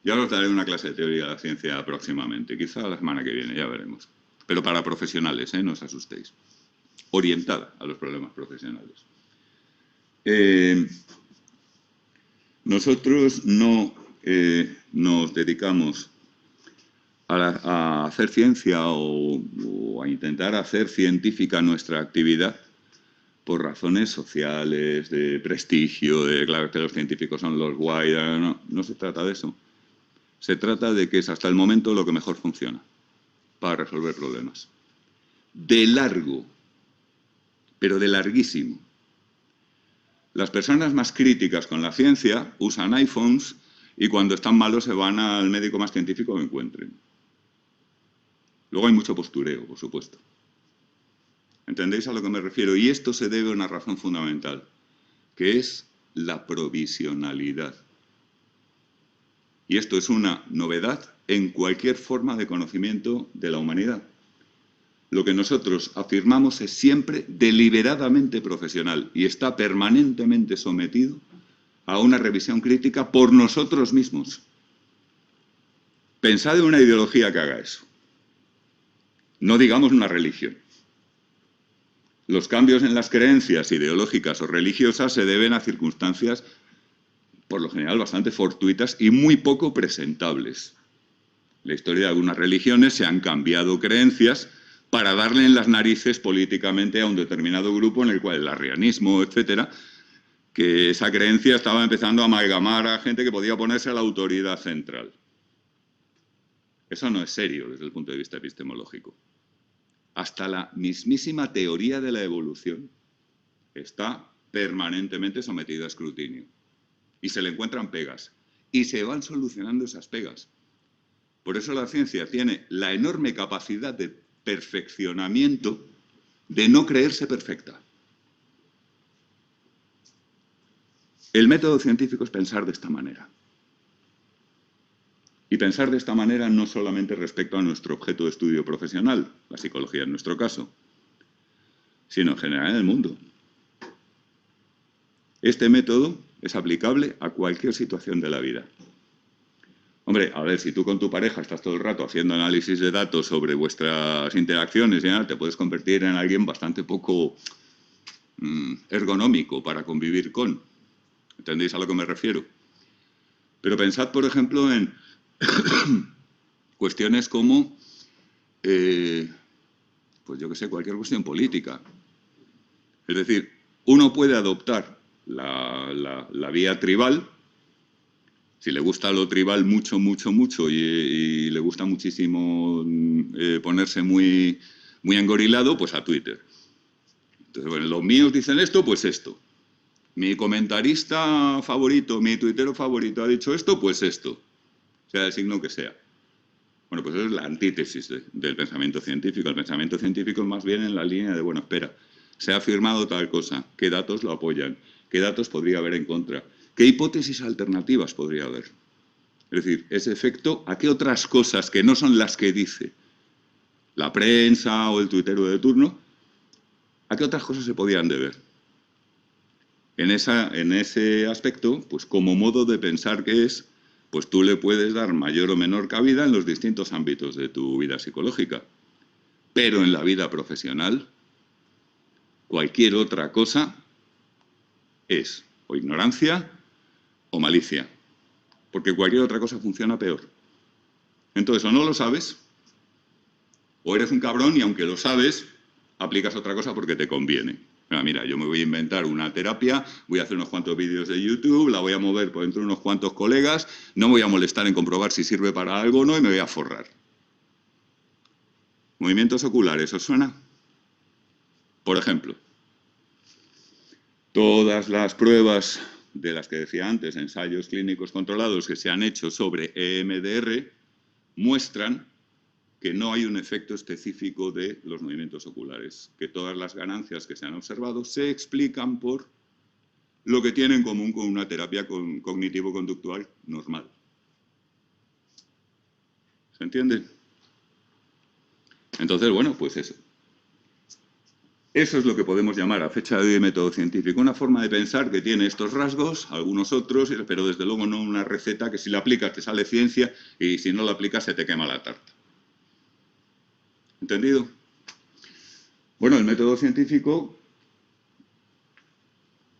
Ya os daré una clase de teoría de la ciencia próximamente, quizá la semana que viene, ya veremos. Pero para profesionales, no os asustéis. Orientada a los problemas profesionales. Nosotros no nos dedicamos a hacer ciencia o a intentar hacer científica nuestra actividad por razones sociales, de prestigio, de claro que los científicos son los guay, no se trata de eso. Se trata de que es hasta el momento lo que mejor funciona para resolver problemas. De largo, pero de larguísimo. Las personas más críticas con la ciencia usan iPhones y cuando están malos se van al médico más científico que encuentren. Luego hay mucho postureo, por supuesto. ¿Entendéis a lo que me refiero? Y esto se debe a una razón fundamental, que es la provisionalidad. Y esto es una novedad en cualquier forma de conocimiento de la humanidad. Lo que nosotros afirmamos es siempre deliberadamente profesional y está permanentemente sometido a una revisión crítica por nosotros mismos. Pensad en una ideología que haga eso. No digamos una religión. Los cambios en las creencias ideológicas o religiosas se deben a circunstancias, por lo general, bastante fortuitas y muy poco presentables. En la historia de algunas religiones se han cambiado creencias para darle en las narices políticamente a un determinado grupo en el cual el arrianismo, etcétera, que esa creencia estaba empezando a amalgamar a gente que podía oponerse a la autoridad central. Eso no es serio desde el punto de vista epistemológico. Hasta la mismísima teoría de la evolución está permanentemente sometido a escrutinio. Y se le encuentran pegas. Y se van solucionando esas pegas. Por eso la ciencia tiene la enorme capacidad de perfeccionamiento de no creerse perfecta. El método científico es pensar de esta manera. Y pensar de esta manera no solamente respecto a nuestro objeto de estudio profesional, la psicología en nuestro caso, sino en general en el mundo. Este método es aplicable a cualquier situación de la vida. Hombre, a ver, si tú con tu pareja estás todo el rato haciendo análisis de datos sobre vuestras interacciones y nada, te puedes convertir en alguien bastante poco ergonómico para convivir con. ¿Entendéis a lo que me refiero? Pero pensad, por ejemplo, en cuestiones como, pues yo qué sé, cualquier cuestión política. Es decir, uno puede adoptar la vía tribal. Si le gusta lo tribal mucho y le gusta muchísimo ponerse muy engorilado, pues a Twitter. Entonces, bueno, los míos dicen esto, pues esto. Mi comentarista favorito, mi tuitero favorito ha dicho esto, pues esto. Sea el signo que sea. Bueno, pues eso es la antítesis del pensamiento científico. El pensamiento científico es más bien en la línea de, bueno, espera, se ha afirmado tal cosa, ¿qué datos lo apoyan? ¿Qué datos podría haber en contra? ¿Qué hipótesis alternativas podría haber? Es decir, ese efecto, ¿a qué otras cosas que no son las que dice la prensa o el tuitero de turno, a qué otras cosas se podían deber? En ese aspecto, pues como modo de pensar que es, pues tú le puedes dar mayor o menor cabida en los distintos ámbitos de tu vida psicológica. Pero en la vida profesional, cualquier otra cosa es o ignorancia o malicia. Porque cualquier otra cosa funciona peor. Entonces, o no lo sabes, o eres un cabrón y aunque lo sabes, aplicas otra cosa porque te conviene. Mira, yo me voy a inventar una terapia, voy a hacer unos cuantos vídeos de YouTube, la voy a mover por entre unos cuantos colegas, no me voy a molestar en comprobar si sirve para algo o no y me voy a forrar. ¿Movimientos oculares os suena? Por ejemplo, todas las pruebas de las que decía antes, ensayos clínicos controlados que se han hecho sobre EMDR, muestran que no hay un efecto específico de los movimientos oculares, que todas las ganancias que se han observado se explican por lo que tiene en común con una terapia cognitivo-conductual normal. ¿Se entiende? Entonces, bueno, pues eso. Eso es lo que podemos llamar a fecha de hoy método científico, una forma de pensar que tiene estos rasgos, algunos otros, pero desde luego no una receta que si la aplicas te sale ciencia y si no la aplicas se te quema la tarta. ¿Entendido? Bueno, el método científico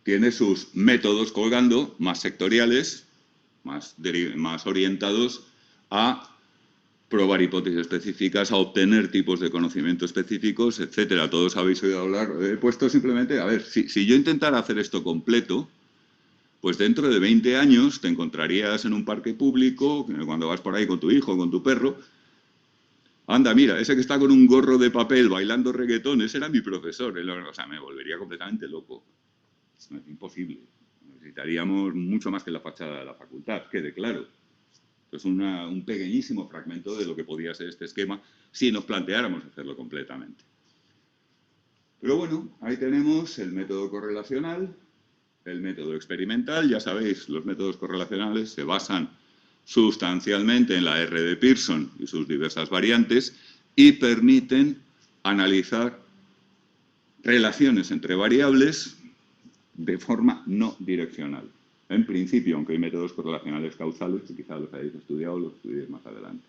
tiene sus métodos colgando, más sectoriales, más orientados a probar hipótesis específicas, a obtener tipos de conocimiento específicos, etcétera. Todos habéis oído hablar. He puesto simplemente, a ver, si yo intentara hacer esto completo, pues dentro de 20 años te encontrarías en un parque público, cuando vas por ahí con tu hijo, con tu perro. Anda, mira, ese que está con un gorro de papel bailando reggaetón, ese era mi profesor. O sea, me volvería completamente loco. Es imposible. Necesitaríamos mucho más que la fachada de la facultad, quede claro. Es un pequeñísimo fragmento de lo que podía ser este esquema si nos planteáramos hacerlo completamente. Pero bueno, ahí tenemos el método correlacional, el método experimental. Ya sabéis, los métodos correlacionales se basan sustancialmente en la R de Pearson y sus diversas variantes y permiten analizar relaciones entre variables de forma no direccional. En principio, aunque hay métodos correlacionales causales, que quizá los hayáis estudiado o los estudiéis más adelante.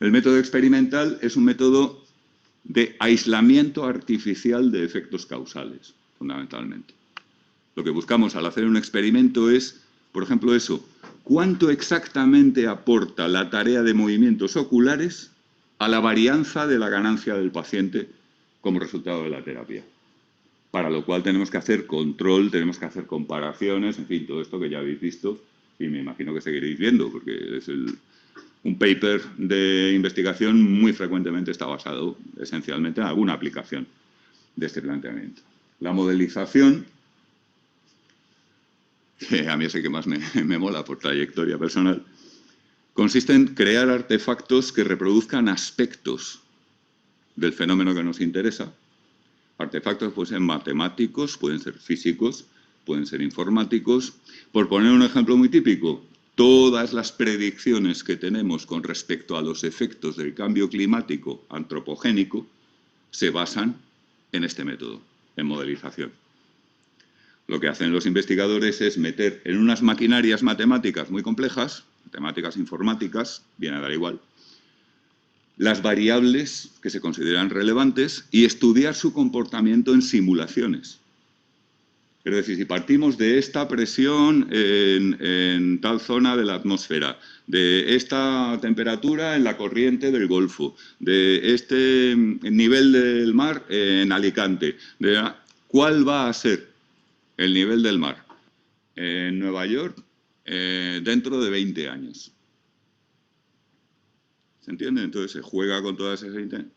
El método experimental es un método de aislamiento artificial de efectos causales, fundamentalmente. Lo que buscamos al hacer un experimento es, por ejemplo, eso, ¿cuánto exactamente aporta la tarea de movimientos oculares a la varianza de la ganancia del paciente como resultado de la terapia? Para lo cual tenemos que hacer control, tenemos que hacer comparaciones, en fin, todo esto que ya habéis visto y me imagino que seguiréis viendo, porque es un paper de investigación muy frecuentemente está basado esencialmente en alguna aplicación de este planteamiento. La modelización, que a mí es el que más me mola por trayectoria personal, consiste en crear artefactos que reproduzcan aspectos del fenómeno que nos interesa. Artefactos pueden ser matemáticos, pueden ser físicos, pueden ser informáticos. Por poner un ejemplo muy típico, todas las predicciones que tenemos con respecto a los efectos del cambio climático antropogénico se basan en este método, en modelización. Lo que hacen los investigadores es meter en unas maquinarias matemáticas muy complejas, matemáticas informáticas, viene a dar igual, las variables que se consideran relevantes y estudiar su comportamiento en simulaciones. Es decir, si partimos de esta presión en tal zona de la atmósfera, de esta temperatura en la corriente del Golfo, de este nivel del mar en Alicante, ¿cuál va a ser el nivel del mar en Nueva York dentro de 20 años? ¿Se entiende? Entonces se juega con todas esas intenciones.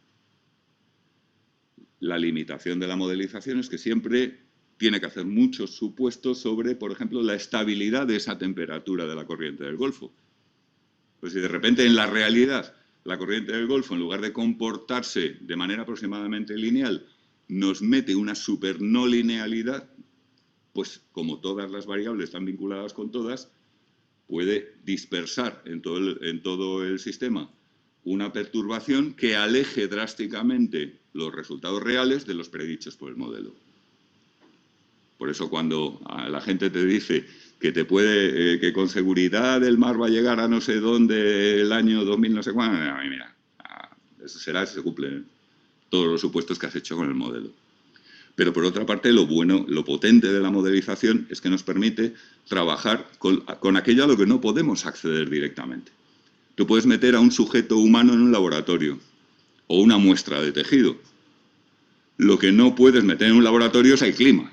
La limitación de la modelización es que siempre tiene que hacer muchos supuestos sobre, por ejemplo, la estabilidad de esa temperatura de la corriente del Golfo. Pues si de repente en la realidad la corriente del Golfo, en lugar de comportarse de manera aproximadamente lineal, nos mete una super no linealidad, pues como todas las variables están vinculadas con todas, puede dispersar en todo el sistema una perturbación que aleje drásticamente los resultados reales de los predichos por el modelo. Por eso cuando la gente te dice que que con seguridad el mar va a llegar a no sé dónde el año 2000 no sé cuándo, mira, eso será si se cumplen todos los supuestos que has hecho con el modelo. Pero por otra parte, lo bueno, lo potente de la modelización es que nos permite trabajar con aquello a lo que no podemos acceder directamente. Tú puedes meter a un sujeto humano en un laboratorio o una muestra de tejido. Lo que no puedes meter en un laboratorio es el clima.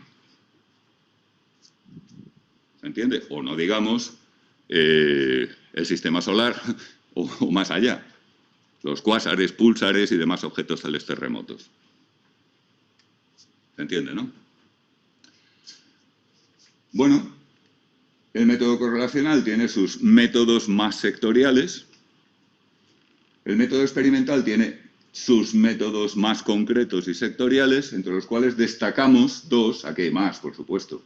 ¿Se entiende? O no digamos el sistema solar o más allá. Los cuásares, púlsares y demás objetos celestes remotos. ¿Se entiende, no? Bueno, el método correlacional tiene sus métodos más sectoriales. El método experimental tiene sus métodos más concretos y sectoriales, entre los cuales destacamos dos, aquí hay más, por supuesto,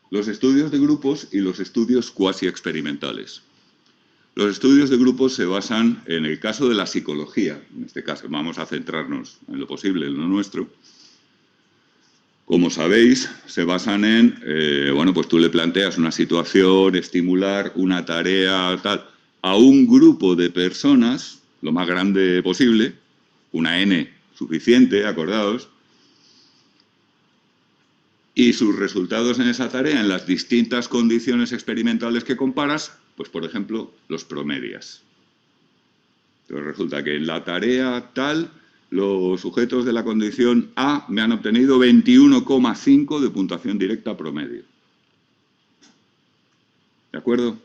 los estudios de grupos y los estudios cuasi experimentales. Los estudios de grupos se basan en el caso de la psicología, en este caso vamos a centrarnos en lo posible en lo nuestro. Como sabéis, se basan en, bueno, pues tú le planteas una situación, estimular una tarea, tal, a un grupo de personas, lo más grande posible, una N suficiente, acordaos, y sus resultados en esa tarea, en las distintas condiciones experimentales que comparas, pues por ejemplo, los promedias. Entonces resulta que en la tarea tal, los sujetos de la condición A me han obtenido 21,5 de puntuación directa promedio. ¿De acuerdo?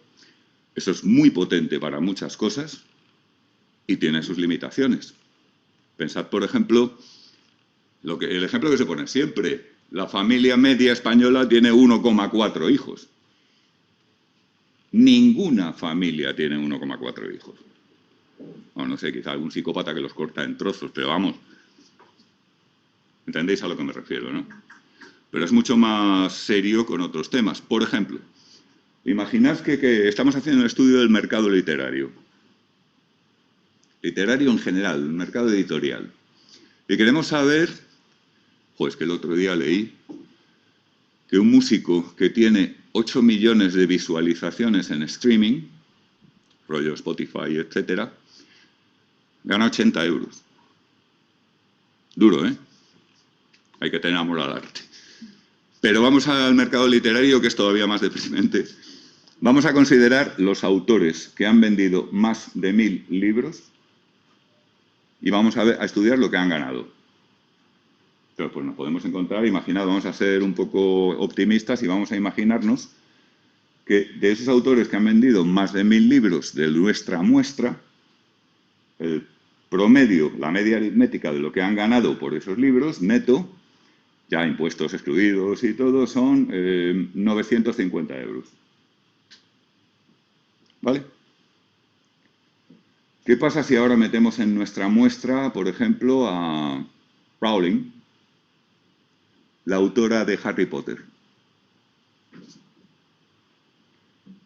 Eso es muy potente para muchas cosas y tiene sus limitaciones. Pensad, por ejemplo, el ejemplo que se pone siempre. La familia media española tiene 1,4 hijos. Ninguna familia tiene 1,4 hijos. O no sé, quizá algún psicópata que los corta en trozos, pero vamos. ¿Entendéis a lo que me refiero, no? Pero es mucho más serio con otros temas. Por ejemplo, imaginad que estamos haciendo un estudio del mercado literario. Literario en general, el mercado editorial. Y queremos saber, pues que el otro día leí, que un músico que tiene 8 millones de visualizaciones en streaming, rollo Spotify, etcétera, gana 80 euros. Duro, ¿eh? Hay que tener amor al arte. Pero vamos al mercado literario, que es todavía más deprimente. Vamos a considerar los autores que han vendido más de 1000 libros y vamos a estudiar lo que han ganado. Pero pues nos podemos encontrar, imaginad, vamos a ser un poco optimistas y vamos a imaginarnos que de esos autores que han vendido más de 1000 libros de nuestra muestra, el promedio, la media aritmética de lo que han ganado por esos libros, neto, ya impuestos excluidos y todo, son 950 euros. ¿Vale? ¿Qué pasa si ahora metemos en nuestra muestra, por ejemplo, a Rowling, la autora de Harry Potter?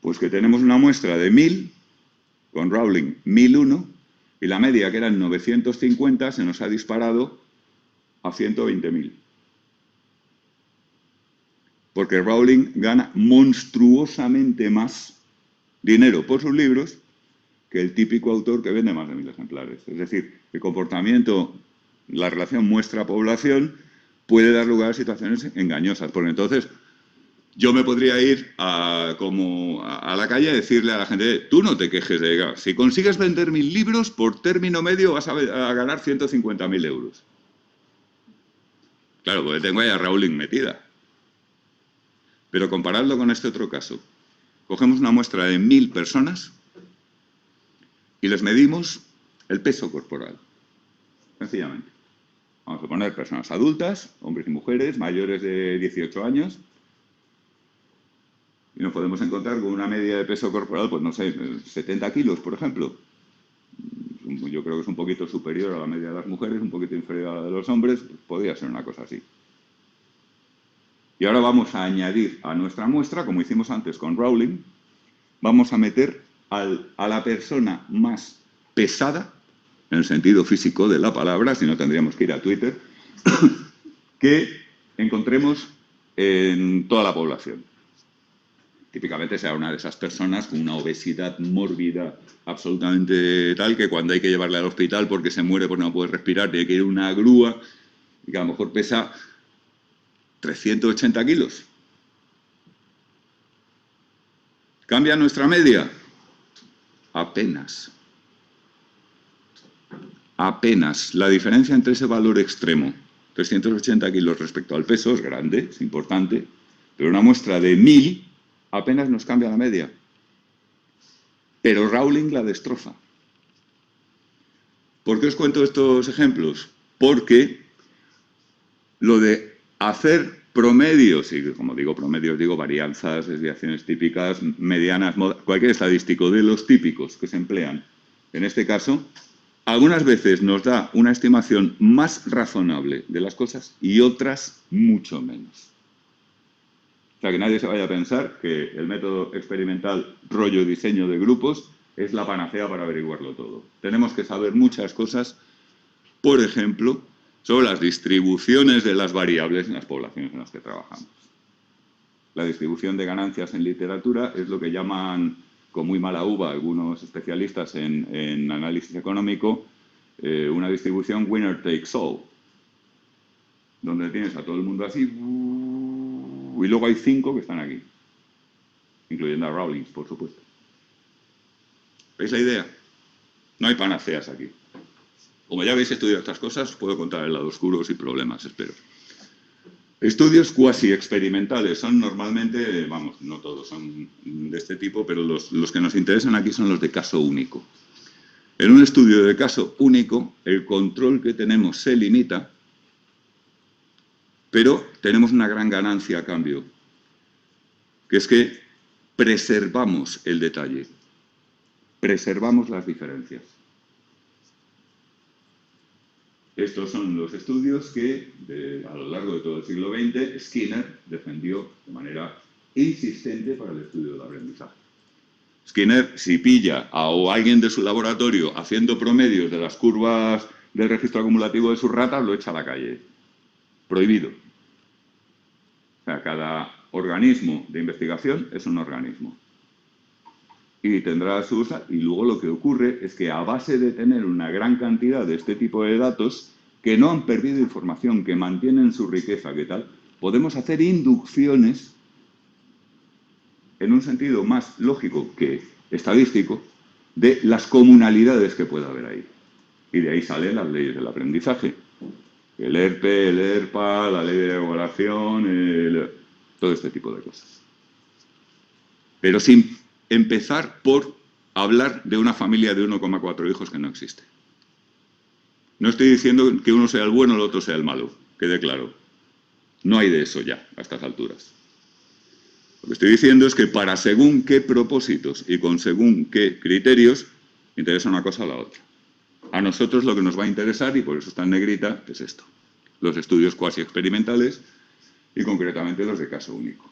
Pues que tenemos una muestra de 1000, con Rowling 1001, y la media, que eran 950, se nos ha disparado a 120.000. Porque Rowling gana monstruosamente más dinero por sus libros que el típico autor que vende más de 1000 ejemplares. Es decir, el comportamiento, la relación muestra-población puede dar lugar a situaciones engañosas. Porque entonces yo me podría ir a la calle a decirle a la gente, tú no te quejes de... Si consigues vender 1000 libros, por término medio vas a ganar 150.000 euros. Claro, porque tengo ahí a Rowling metida. Pero comparadlo con este otro caso. Cogemos una muestra de 1000 personas y les medimos el peso corporal. Sencillamente. Vamos a poner personas adultas, hombres y mujeres, mayores de 18 años, y nos podemos encontrar con una media de peso corporal, pues no sé, 70 kilos, por ejemplo. Yo creo que es un poquito superior a la media de las mujeres, un poquito inferior a la de los hombres, pues podría ser una cosa así. Y ahora vamos a añadir a nuestra muestra, como hicimos antes con Rowling, vamos a meter a la persona más pesada, en el sentido físico de la palabra, si no tendríamos que ir a Twitter, que encontremos en toda la población. Típicamente será una de esas personas con una obesidad mórbida absolutamente tal que cuando hay que llevarle al hospital porque se muere porque no puede respirar, tiene que ir a una grúa y que a lo mejor pesa 380 kilos. ¿Cambia nuestra media? Apenas. Apenas. La diferencia entre ese valor extremo, 380 kilos respecto al peso, es grande, es importante, pero una muestra de 1000 apenas nos cambia la media. Pero Rowling la destroza. ¿Por qué os cuento estos ejemplos? Porque lo de hacer promedios, y como digo promedios, digo varianzas, desviaciones típicas, medianas, cualquier estadístico de los típicos que se emplean, en este caso, algunas veces nos da una estimación más razonable de las cosas y otras mucho menos. O sea, que nadie se vaya a pensar que el método experimental rollo diseño de grupos es la panacea para averiguarlo todo. Tenemos que saber muchas cosas, por ejemplo, sobre las distribuciones de las variables en las poblaciones en las que trabajamos. La distribución de ganancias en literatura es lo que llaman, con muy mala uva, algunos especialistas en análisis económico, una distribución winner takes all, donde tienes a todo el mundo así, y luego hay 5 que están aquí, incluyendo a Rowling, por supuesto. ¿Veis la idea? No hay panaceas aquí. Como ya habéis estudiado estas cosas, os puedo contar el lado oscuro sin problemas, espero. Estudios cuasi experimentales son normalmente, vamos, no todos son de este tipo, pero los que nos interesan aquí son los de caso único. En un estudio de caso único, el control que tenemos se limita, pero tenemos una gran ganancia a cambio, que es que preservamos el detalle, preservamos las diferencias. Estos son los estudios que, a lo largo de todo el siglo XX, Skinner defendió de manera insistente para el estudio del aprendizaje. Skinner, si pilla a alguien de su laboratorio haciendo promedios de las curvas del registro acumulativo de sus ratas, lo echa a la calle. Prohibido. O sea, cada organismo de investigación es un organismo. Y tendrá su uso, y luego lo que ocurre es que a base de tener una gran cantidad de este tipo de datos que no han perdido información, que mantienen su riqueza, ¿qué tal? Podemos hacer inducciones en un sentido más lógico que estadístico de las comunalidades que pueda haber ahí. Y de ahí salen las leyes del aprendizaje. El ERPE, el ERPA, la ley de evaluación, todo este tipo de cosas. Pero sin empezar por hablar de una familia de 1,4 hijos que no existe. No estoy diciendo que uno sea el bueno y el otro sea el malo, quede claro. No hay de eso ya, a estas alturas. Lo que estoy diciendo es que para según qué propósitos y con según qué criterios, interesa una cosa o la otra. A nosotros lo que nos va a interesar, y por eso está en negrita, es esto. Los estudios cuasi experimentales y concretamente los de caso único.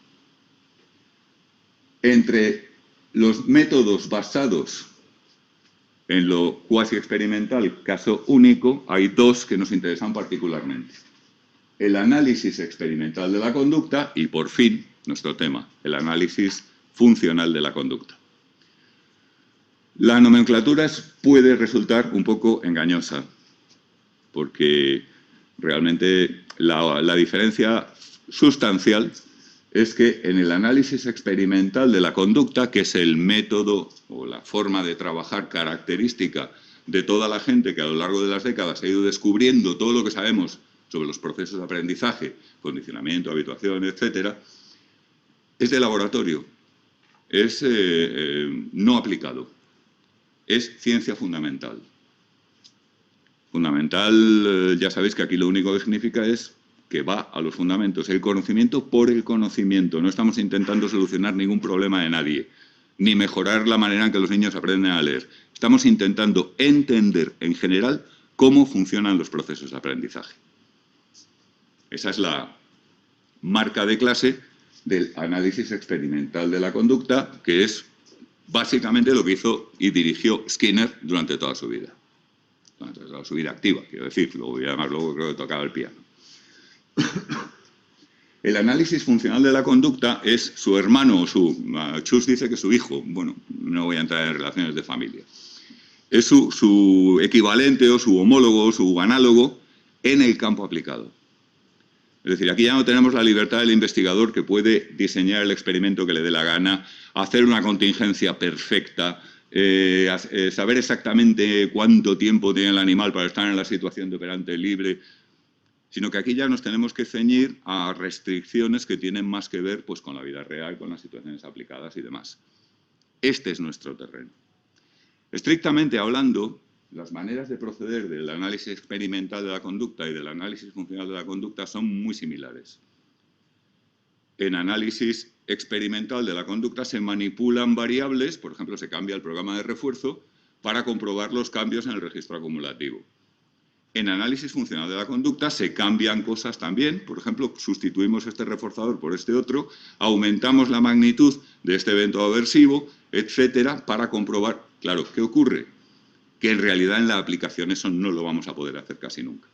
Entre los métodos basados en lo cuasi experimental, caso único, hay dos que nos interesan particularmente. El análisis experimental de la conducta y, por fin, nuestro tema, el análisis funcional de la conducta. La nomenclatura puede resultar un poco engañosa, porque realmente la diferencia sustancial es que en el análisis experimental de la conducta, que es el método o la forma de trabajar característica de toda la gente que a lo largo de las décadas ha ido descubriendo todo lo que sabemos sobre los procesos de aprendizaje, condicionamiento, habituación, etcétera, es de laboratorio, es no aplicado, es ciencia fundamental. Fundamental, ya sabéis que aquí lo único que significa es que va a los fundamentos, el conocimiento por el conocimiento. No estamos intentando solucionar ningún problema de nadie, ni mejorar la manera en que los niños aprenden a leer. Estamos intentando entender en general cómo funcionan los procesos de aprendizaje. Esa es la marca de clase del análisis experimental de la conducta, que es básicamente lo que hizo y dirigió Skinner durante toda su vida. Durante toda su vida activa, quiero decir. Además, luego creo que tocaba el piano. El análisis funcional de la conducta es su hermano o Chus dice que su hijo, bueno, no voy a entrar en relaciones de familia, es su equivalente o su homólogo o su análogo en el campo aplicado. Es decir, aquí ya no tenemos la libertad del investigador que puede diseñar el experimento que le dé la gana, hacer una contingencia perfecta, saber exactamente cuánto tiempo tiene el animal para estar en la situación de operante libre, sino que aquí ya nos tenemos que ceñir a restricciones que tienen más que ver pues, con la vida real, con las situaciones aplicadas y demás. Este es nuestro terreno. Estrictamente hablando, las maneras de proceder del análisis experimental de la conducta y del análisis funcional de la conducta son muy similares. En análisis experimental de la conducta se manipulan variables, por ejemplo, se cambia el programa de refuerzo para comprobar los cambios en el registro acumulativo. En análisis funcional de la conducta se cambian cosas también, por ejemplo, sustituimos este reforzador por este otro, aumentamos la magnitud de este evento aversivo, etcétera, para comprobar, claro, ¿qué ocurre? Que en realidad en la aplicación eso no lo vamos a poder hacer casi nunca.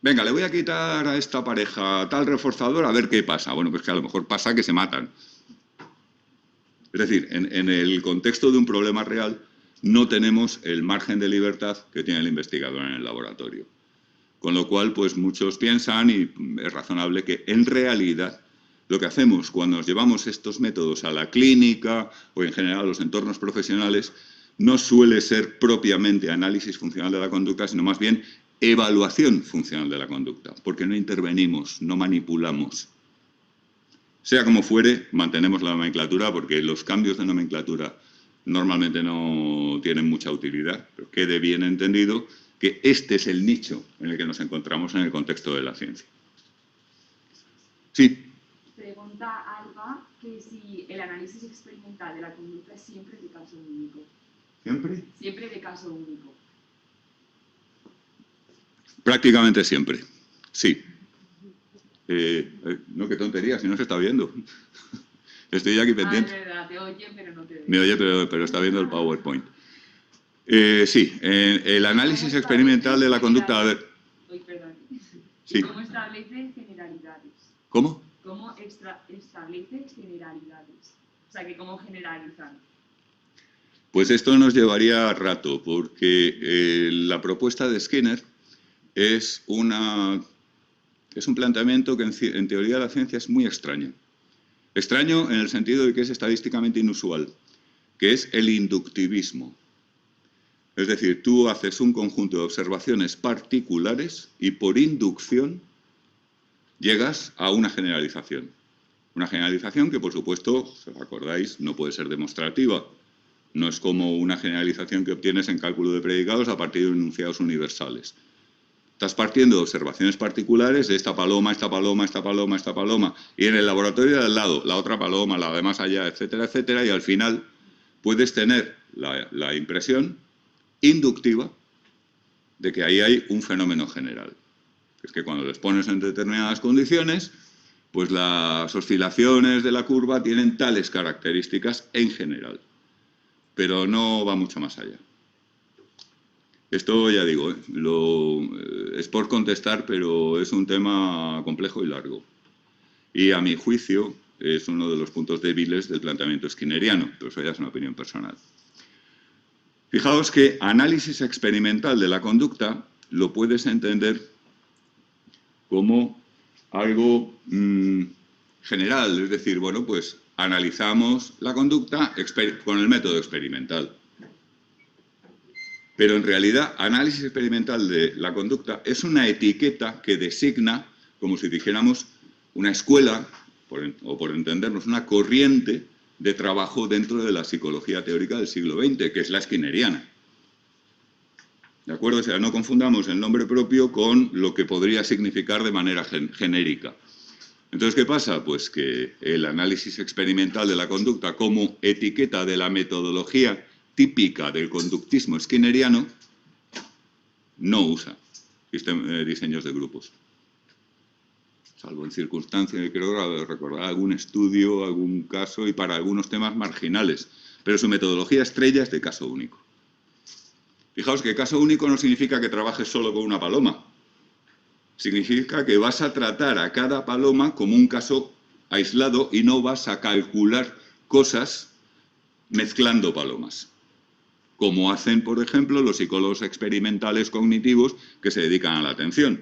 Venga, le voy a quitar a esta pareja tal reforzador a ver qué pasa. Bueno, pues que a lo mejor pasa que se matan. Es decir, en el contexto de un problema real no tenemos el margen de libertad que tiene el investigador en el laboratorio. Con lo cual, pues muchos piensan, y es razonable, que en realidad lo que hacemos cuando nos llevamos estos métodos a la clínica o en general a los entornos profesionales no suele ser propiamente análisis funcional de la conducta, sino más bien evaluación funcional de la conducta, porque no intervenimos, no manipulamos. Sea como fuere, mantenemos la nomenclatura porque los cambios de nomenclatura normalmente no tienen mucha utilidad, pero quede bien entendido que este es el nicho en el que nos encontramos en el contexto de la ciencia. Sí. Pregunta Alba que si el análisis experimental de la conducta es siempre de caso único. ¿Siempre? Siempre de caso único. Prácticamente siempre, sí. No, qué tontería, si no se está viendo. Estoy aquí pendiente. Es verdad, te oye, pero no te ve. Me oye, pero está viendo el PowerPoint. Sí, el análisis experimental de la conducta... A ver. Perdón. Sí. ¿Cómo establece generalidades? ¿Cómo? ¿Cómo establece generalidades? O sea, que cómo generalizan. Pues esto nos llevaría rato, porque la propuesta de Skinner es un planteamiento que en teoría de la ciencia es muy extraño. Extraño en el sentido de que es estadísticamente inusual, que es el inductivismo. Es decir, tú haces un conjunto de observaciones particulares y por inducción llegas a una generalización. Una generalización que, por supuesto, si os acordáis, no puede ser demostrativa. No es como una generalización que obtienes en cálculo de predicados a partir de enunciados universales. Estás partiendo de observaciones particulares de esta paloma, esta paloma, esta paloma, esta paloma, y en el laboratorio de al lado, la otra paloma, la de más allá, etcétera, etcétera, y al final puedes tener la impresión inductiva de que ahí hay un fenómeno general. Es que cuando les pones en determinadas condiciones, pues las oscilaciones de la curva tienen tales características en general, pero no va mucho más allá. Esto, ya digo, es por contestar, pero es un tema complejo y largo. Y a mi juicio es uno de los puntos débiles del planteamiento skinneriano, pero eso ya es una opinión personal. Fijaos que análisis experimental de la conducta lo puedes entender como algo general, es decir, bueno, pues analizamos la conducta con el método experimental. Pero en realidad, análisis experimental de la conducta es una etiqueta que designa, como si dijéramos, una escuela, o por entendernos, una corriente de trabajo dentro de la psicología teórica del siglo XX, que es la skinneriana. ¿De acuerdo? O sea, no confundamos el nombre propio con lo que podría significar de manera genérica. Entonces, ¿qué pasa? Pues que el análisis experimental de la conducta como etiqueta de la metodología típica del conductismo skinneriano no usa diseños de grupos. Salvo en circunstancias, creo recordar algún estudio, algún caso y para algunos temas marginales. Pero su metodología estrella es de caso único. Fijaos que caso único no significa que trabajes solo con una paloma. Significa que vas a tratar a cada paloma como un caso aislado y no vas a calcular cosas mezclando palomas. Como hacen, por ejemplo, los psicólogos experimentales cognitivos que se dedican a la atención,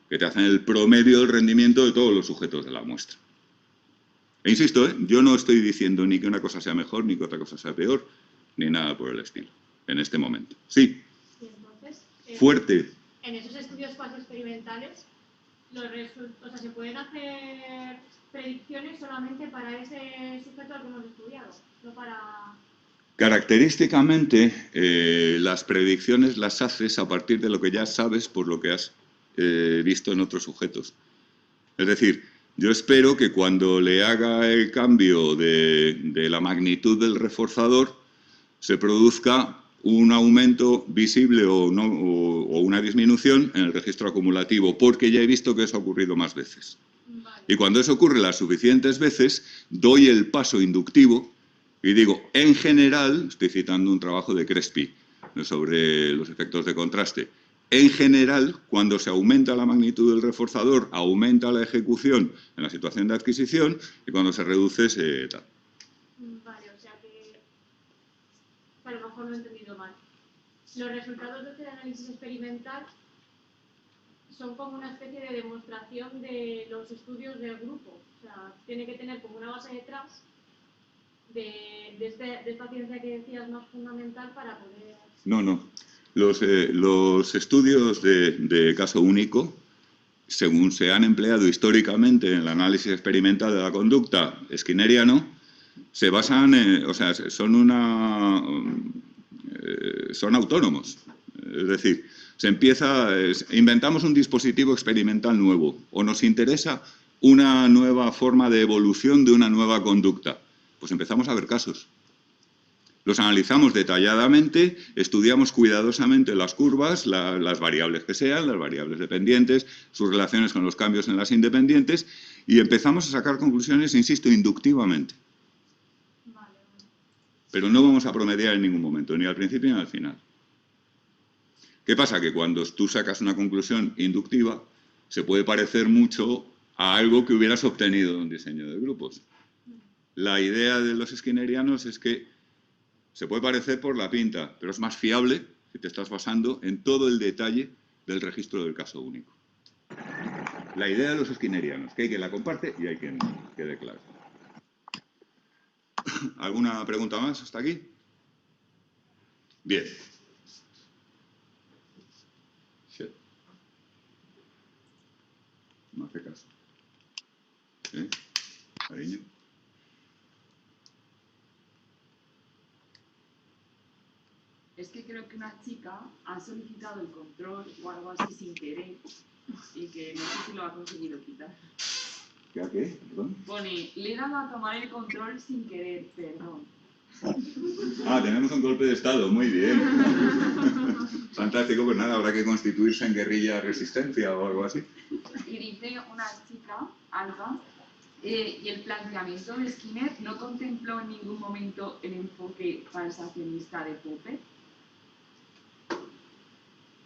que te hacen el promedio del rendimiento de todos los sujetos de la muestra. E insisto, yo no estoy diciendo ni que una cosa sea mejor, ni que otra cosa sea peor, ni nada por el estilo, en este momento. Sí. Y entonces, fuerte. En esos estudios cuasi-experimentales, se pueden hacer predicciones solamente para ese sujeto al que hemos estudiado, no para... Característicamente, las predicciones las haces a partir de lo que ya sabes por lo que has visto en otros sujetos. Es decir, yo espero que cuando le haga el cambio de la magnitud del reforzador, se produzca un aumento visible o una disminución en el registro acumulativo, porque ya he visto que eso ha ocurrido más veces. Vale. Y cuando eso ocurre las suficientes veces, doy el paso inductivo y digo, en general, estoy citando un trabajo de Crespi sobre los efectos de contraste, en general, cuando se aumenta la magnitud del reforzador, aumenta la ejecución en la situación de adquisición y cuando se reduce, se tal. Vale, o sea que a lo mejor no he entendido mal. Los resultados de este análisis experimental son como una especie de demostración de los estudios del grupo. O sea, tiene que tener como una base detrás de esta ciencia que decías más fundamental para poder... No. Los estudios de caso único, según se han empleado históricamente en el análisis experimental de la conducta skinneriano, se basan son autónomos. Es decir, inventamos un dispositivo experimental nuevo o nos interesa una nueva forma de evolución de una nueva conducta. Pues empezamos a ver casos. Los analizamos detalladamente, estudiamos cuidadosamente las curvas, las variables que sean, las variables dependientes, sus relaciones con los cambios en las independientes y empezamos a sacar conclusiones, insisto, inductivamente. Vale. Pero no vamos a promediar en ningún momento, ni al principio ni al final. ¿Qué pasa? Que cuando tú sacas una conclusión inductiva, se puede parecer mucho a algo que hubieras obtenido de un diseño de grupos. La idea de los skinnerianos es que se puede parecer por la pinta, pero es más fiable si te estás basando en todo el detalle del registro del caso único. La idea de los skinnerianos, que hay quien la comparte y hay quien quede claro. ¿Alguna pregunta más hasta aquí? Bien. Shit. No hace caso. Cariño. Es que creo que una chica ha solicitado el control o algo así sin querer y que no sé si lo ha conseguido quitar. ¿Qué? ¿Perdón? Pone, le he dado a tomar el control sin querer, perdón. Ah, tenemos un golpe de Estado, muy bien. Fantástico, pues nada, habrá que constituirse en guerrilla resistencia o algo así. Y dice una chica, Alba, y el planteamiento de Skinner no contempló en ningún momento el enfoque falsacionista de Popper.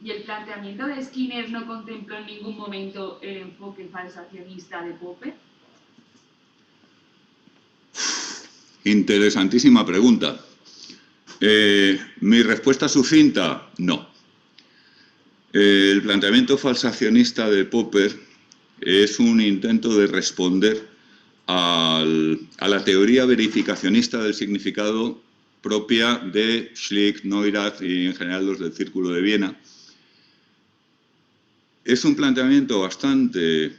Y el planteamiento de Skinner no contempló en ningún momento el enfoque falsacionista de Popper. Interesantísima pregunta. Mi respuesta sucinta, no. El planteamiento falsacionista de Popper es un intento de responder a la teoría verificacionista del significado propia de Schlick, Neurath y en general los del Círculo de Viena. Es un planteamiento bastante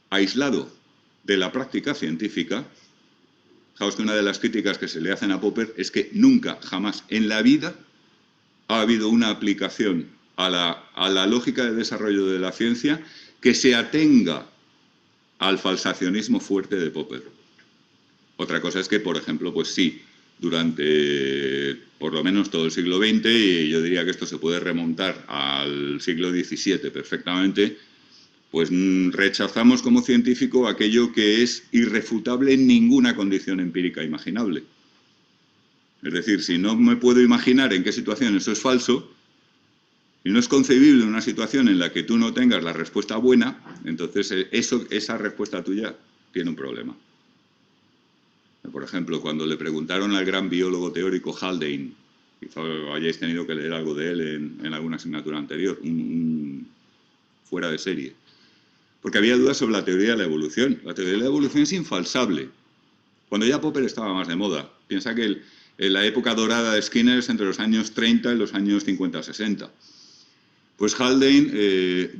aislado de la práctica científica. Fijaos que una de las críticas que se le hacen a Popper es que nunca, jamás en la vida ha habido una aplicación a la lógica de desarrollo de la ciencia que se atenga al falsacionismo fuerte de Popper. Otra cosa es que, por ejemplo, pues sí, durante por lo menos todo el siglo XX, y yo diría que esto se puede remontar al siglo XVII perfectamente, pues rechazamos como científico aquello que es irrefutable en ninguna condición empírica imaginable. Es decir, si no me puedo imaginar en qué situación eso es falso, y no es concebible una situación en la que tú no tengas la respuesta buena, entonces esa respuesta tuya tiene un problema. Por ejemplo, cuando le preguntaron al gran biólogo teórico Haldane, quizá hayáis tenido que leer algo de él en alguna asignatura anterior, fuera de serie, porque había dudas sobre la teoría de la evolución. La teoría de la evolución es infalsable. Cuando ya Popper estaba más de moda, piensa que en la época dorada de Skinner es entre los años 30 y los años 50-60. Pues Haldane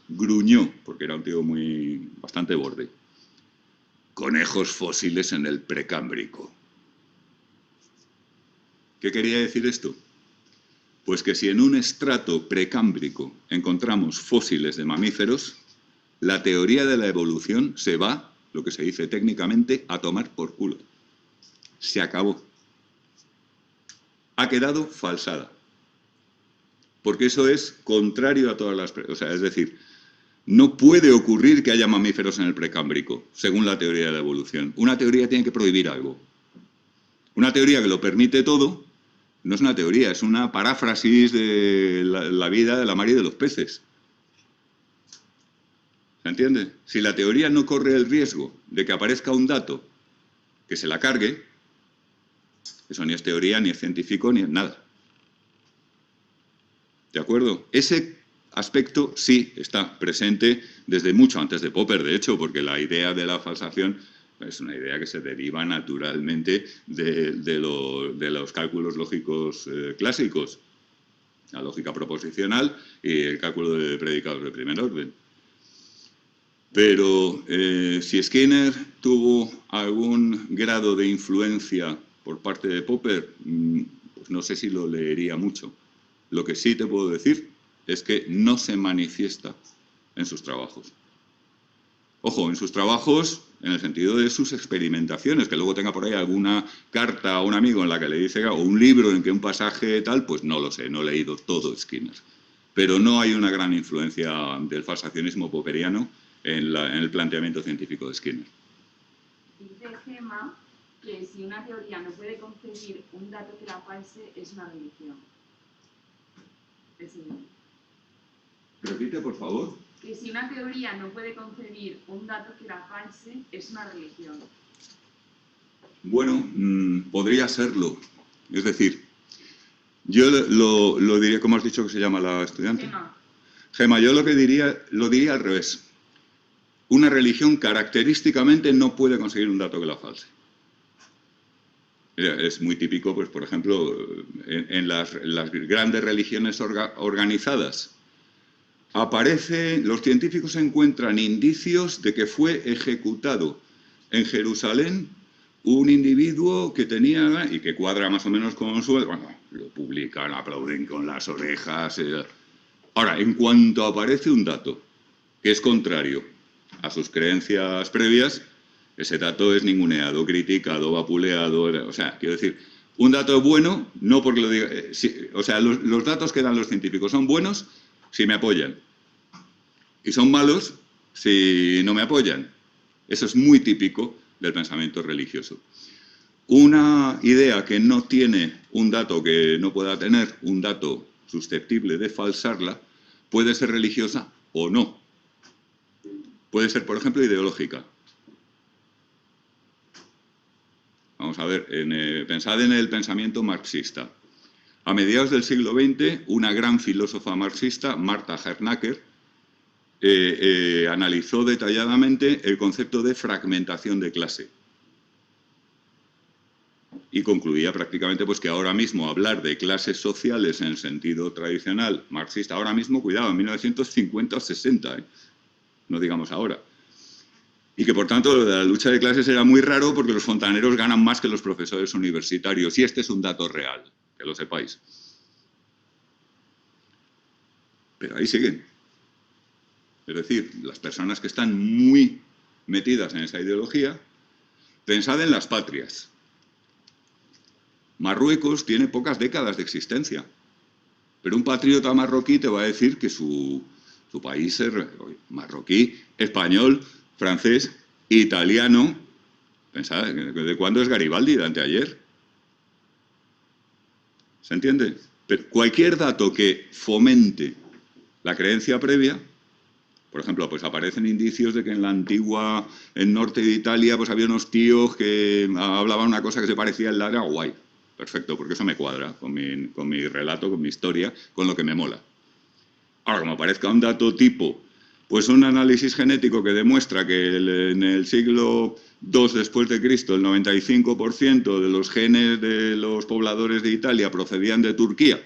gruñó, porque era un tío bastante borde. Conejos fósiles en el Precámbrico. ¿Qué quería decir esto? Pues que si en un estrato precámbrico encontramos fósiles de mamíferos, la teoría de la evolución se va, lo que se dice técnicamente, a tomar por culo. Se acabó. Ha quedado falsada. Porque eso es contrario a todas las... O sea, es decir, no puede ocurrir que haya mamíferos en el Precámbrico, según la teoría de la evolución. Una teoría tiene que prohibir algo. Una teoría que lo permite todo no es una teoría, es una paráfrasis de la vida de la mar y de los peces. ¿Se entiende? Si la teoría no corre el riesgo de que aparezca un dato que se la cargue, eso ni es teoría, ni es científico, ni es nada. ¿De acuerdo? Ese aspecto sí está presente desde mucho antes de Popper, de hecho, porque la idea de la falsación es una idea que se deriva naturalmente de los cálculos lógicos clásicos, la lógica proposicional y el cálculo de predicados de primer orden. Pero si Skinner tuvo algún grado de influencia por parte de Popper, pues no sé si lo leería mucho. Lo que sí te puedo decir es que no se manifiesta en sus trabajos. Ojo, en sus trabajos, en el sentido de sus experimentaciones, que luego tenga por ahí alguna carta a un amigo en la que le dice, o un libro en que un pasaje tal, pues no lo sé, no he leído todo Skinner. Pero no hay una gran influencia del falsacionismo popperiano en el planteamiento científico de Skinner. Dice Gemma que si una teoría no puede concebir un dato que la false, es una religión. Repite, por favor. Que si una teoría no puede concebir un dato que la false, es una religión. Bueno, podría serlo. Es decir, yo lo diría, ¿cómo has dicho que se llama la estudiante? Gemma, yo lo diría al revés. Una religión característicamente no puede conseguir un dato que la false. Es muy típico, pues, por ejemplo, en las grandes religiones organizadas. Los científicos encuentran indicios de que fue ejecutado en Jerusalén un individuo que tenía, y que cuadra más o menos con su... Bueno, lo publican, aplauden con las orejas. Ahora, en cuanto aparece un dato que es contrario a sus creencias previas, ese dato es ninguneado, criticado, vapuleado. O sea, quiero decir, un dato bueno, no porque lo diga... o sea, los datos que dan los científicos son buenos si me apoyan. Y son malos si no me apoyan. Eso es muy típico del pensamiento religioso. Una idea que no tiene un dato que no pueda tener, un dato susceptible de falsarla, puede ser religiosa o no. Puede ser, por ejemplo, ideológica. Vamos a ver, pensad en el pensamiento marxista. A mediados del siglo XX, una gran filósofa marxista, Martha Hernacker, analizó detalladamente el concepto de fragmentación de clase. Y concluía prácticamente pues, que ahora mismo hablar de clases sociales en el sentido tradicional marxista, ahora mismo, cuidado, en 1950 o 60, no digamos ahora. Y que por tanto lo de la lucha de clases era muy raro porque los fontaneros ganan más que los profesores universitarios. Y este es un dato real, que lo sepáis. Pero ahí siguen. Es decir, las personas que están muy metidas en esa ideología, pensad en las patrias. Marruecos tiene pocas décadas de existencia, pero un patriota marroquí te va a decir que su país es marroquí, español, francés, italiano. Pensad, ¿de cuándo es Garibaldi? ¿De anteayer? ¿Se entiende? Pero cualquier dato que fomente la creencia previa, por ejemplo, pues aparecen indicios de que en la antigua, en norte de Italia, pues había unos tíos que hablaban una cosa que se parecía al Lara, guay. Perfecto, porque eso me cuadra con mi relato, con mi historia, con lo que me mola. Ahora, como aparezca un dato tipo, pues un análisis genético que demuestra que en el siglo II después de Cristo el 95% de los genes de los pobladores de Italia procedían de Turquía.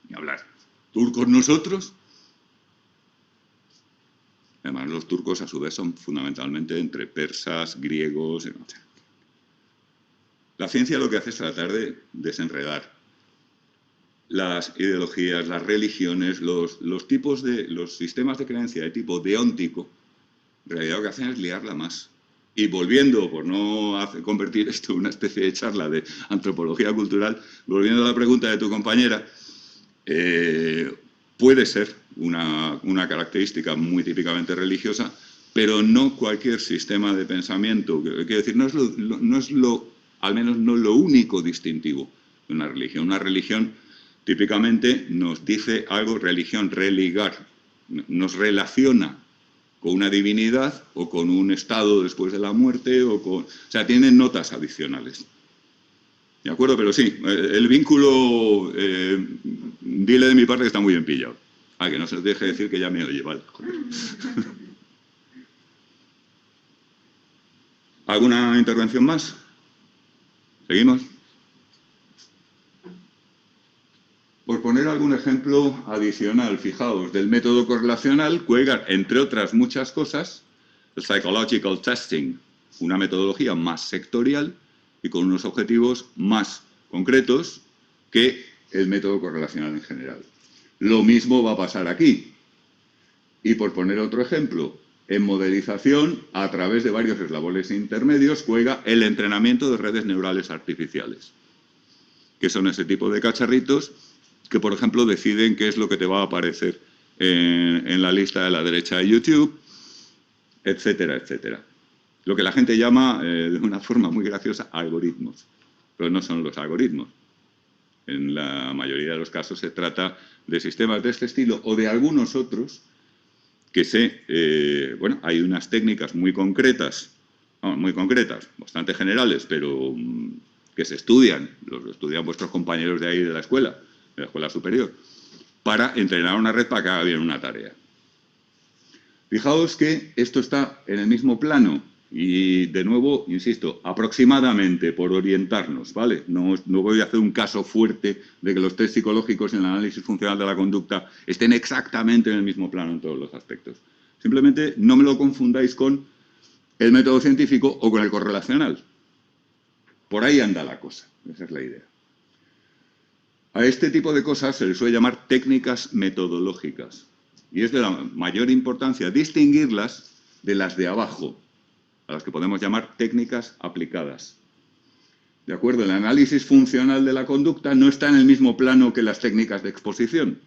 Ni hablar. ¿Turcos nosotros? Además, los turcos a su vez son fundamentalmente entre persas, griegos... La ciencia lo que hace es tratar de desenredar las ideologías, las religiones, los sistemas de creencia de tipo deóntico. En realidad lo que hacen es liarla más. Y volviendo, por no convertir esto en una especie de charla de antropología cultural, volviendo a la pregunta de tu compañera, puede ser una característica muy típicamente religiosa, pero no cualquier sistema de pensamiento. Quiero decir, al menos no lo único distintivo de una religión. Una religión típicamente nos dice algo, religión, religar, nos relaciona con una divinidad o con un estado después de la muerte, o sea, tiene notas adicionales. ¿De acuerdo? Pero sí, el vínculo, dile de mi parte que está muy bien pillado. Que no se os deje decir que ya me oye, vale. ¿Alguna intervención más? ¿Seguimos? Por poner algún ejemplo adicional, fijaos, del método correlacional, Cuellar, entre otras muchas cosas, el psychological testing, una metodología más sectorial y con unos objetivos más concretos que el método correlacional en general. Lo mismo va a pasar aquí. Y por poner otro ejemplo, en modelización, a través de varios eslabones intermedios, juega el entrenamiento de redes neurales artificiales, que son ese tipo de cacharritos que, por ejemplo, deciden qué es lo que te va a aparecer en la lista de la derecha de YouTube, etcétera, etcétera. Lo que la gente llama, de una forma muy graciosa, algoritmos. Pero no son los algoritmos. En la mayoría de los casos se trata de sistemas de este estilo o de algunos otros que bueno, hay unas técnicas muy concretas, bastante generales, pero que se estudian, los estudian vuestros compañeros de ahí de la escuela superior, para entrenar una red para que haga bien una tarea. Fijaos que esto está en el mismo plano y, de nuevo, insisto, aproximadamente por orientarnos, ¿vale? No voy a hacer un caso fuerte de que los test psicológicos en el análisis funcional de la conducta estén exactamente en el mismo plano en todos los aspectos. Simplemente no me lo confundáis con el método científico o con el correlacional. Por ahí anda la cosa, esa es la idea. A este tipo de cosas se les suele llamar técnicas metodológicas. Y es de la mayor importancia distinguirlas de las de abajo, a las que podemos llamar técnicas aplicadas. ¿De acuerdo? El análisis funcional de la conducta no está en el mismo plano que las técnicas de exposición.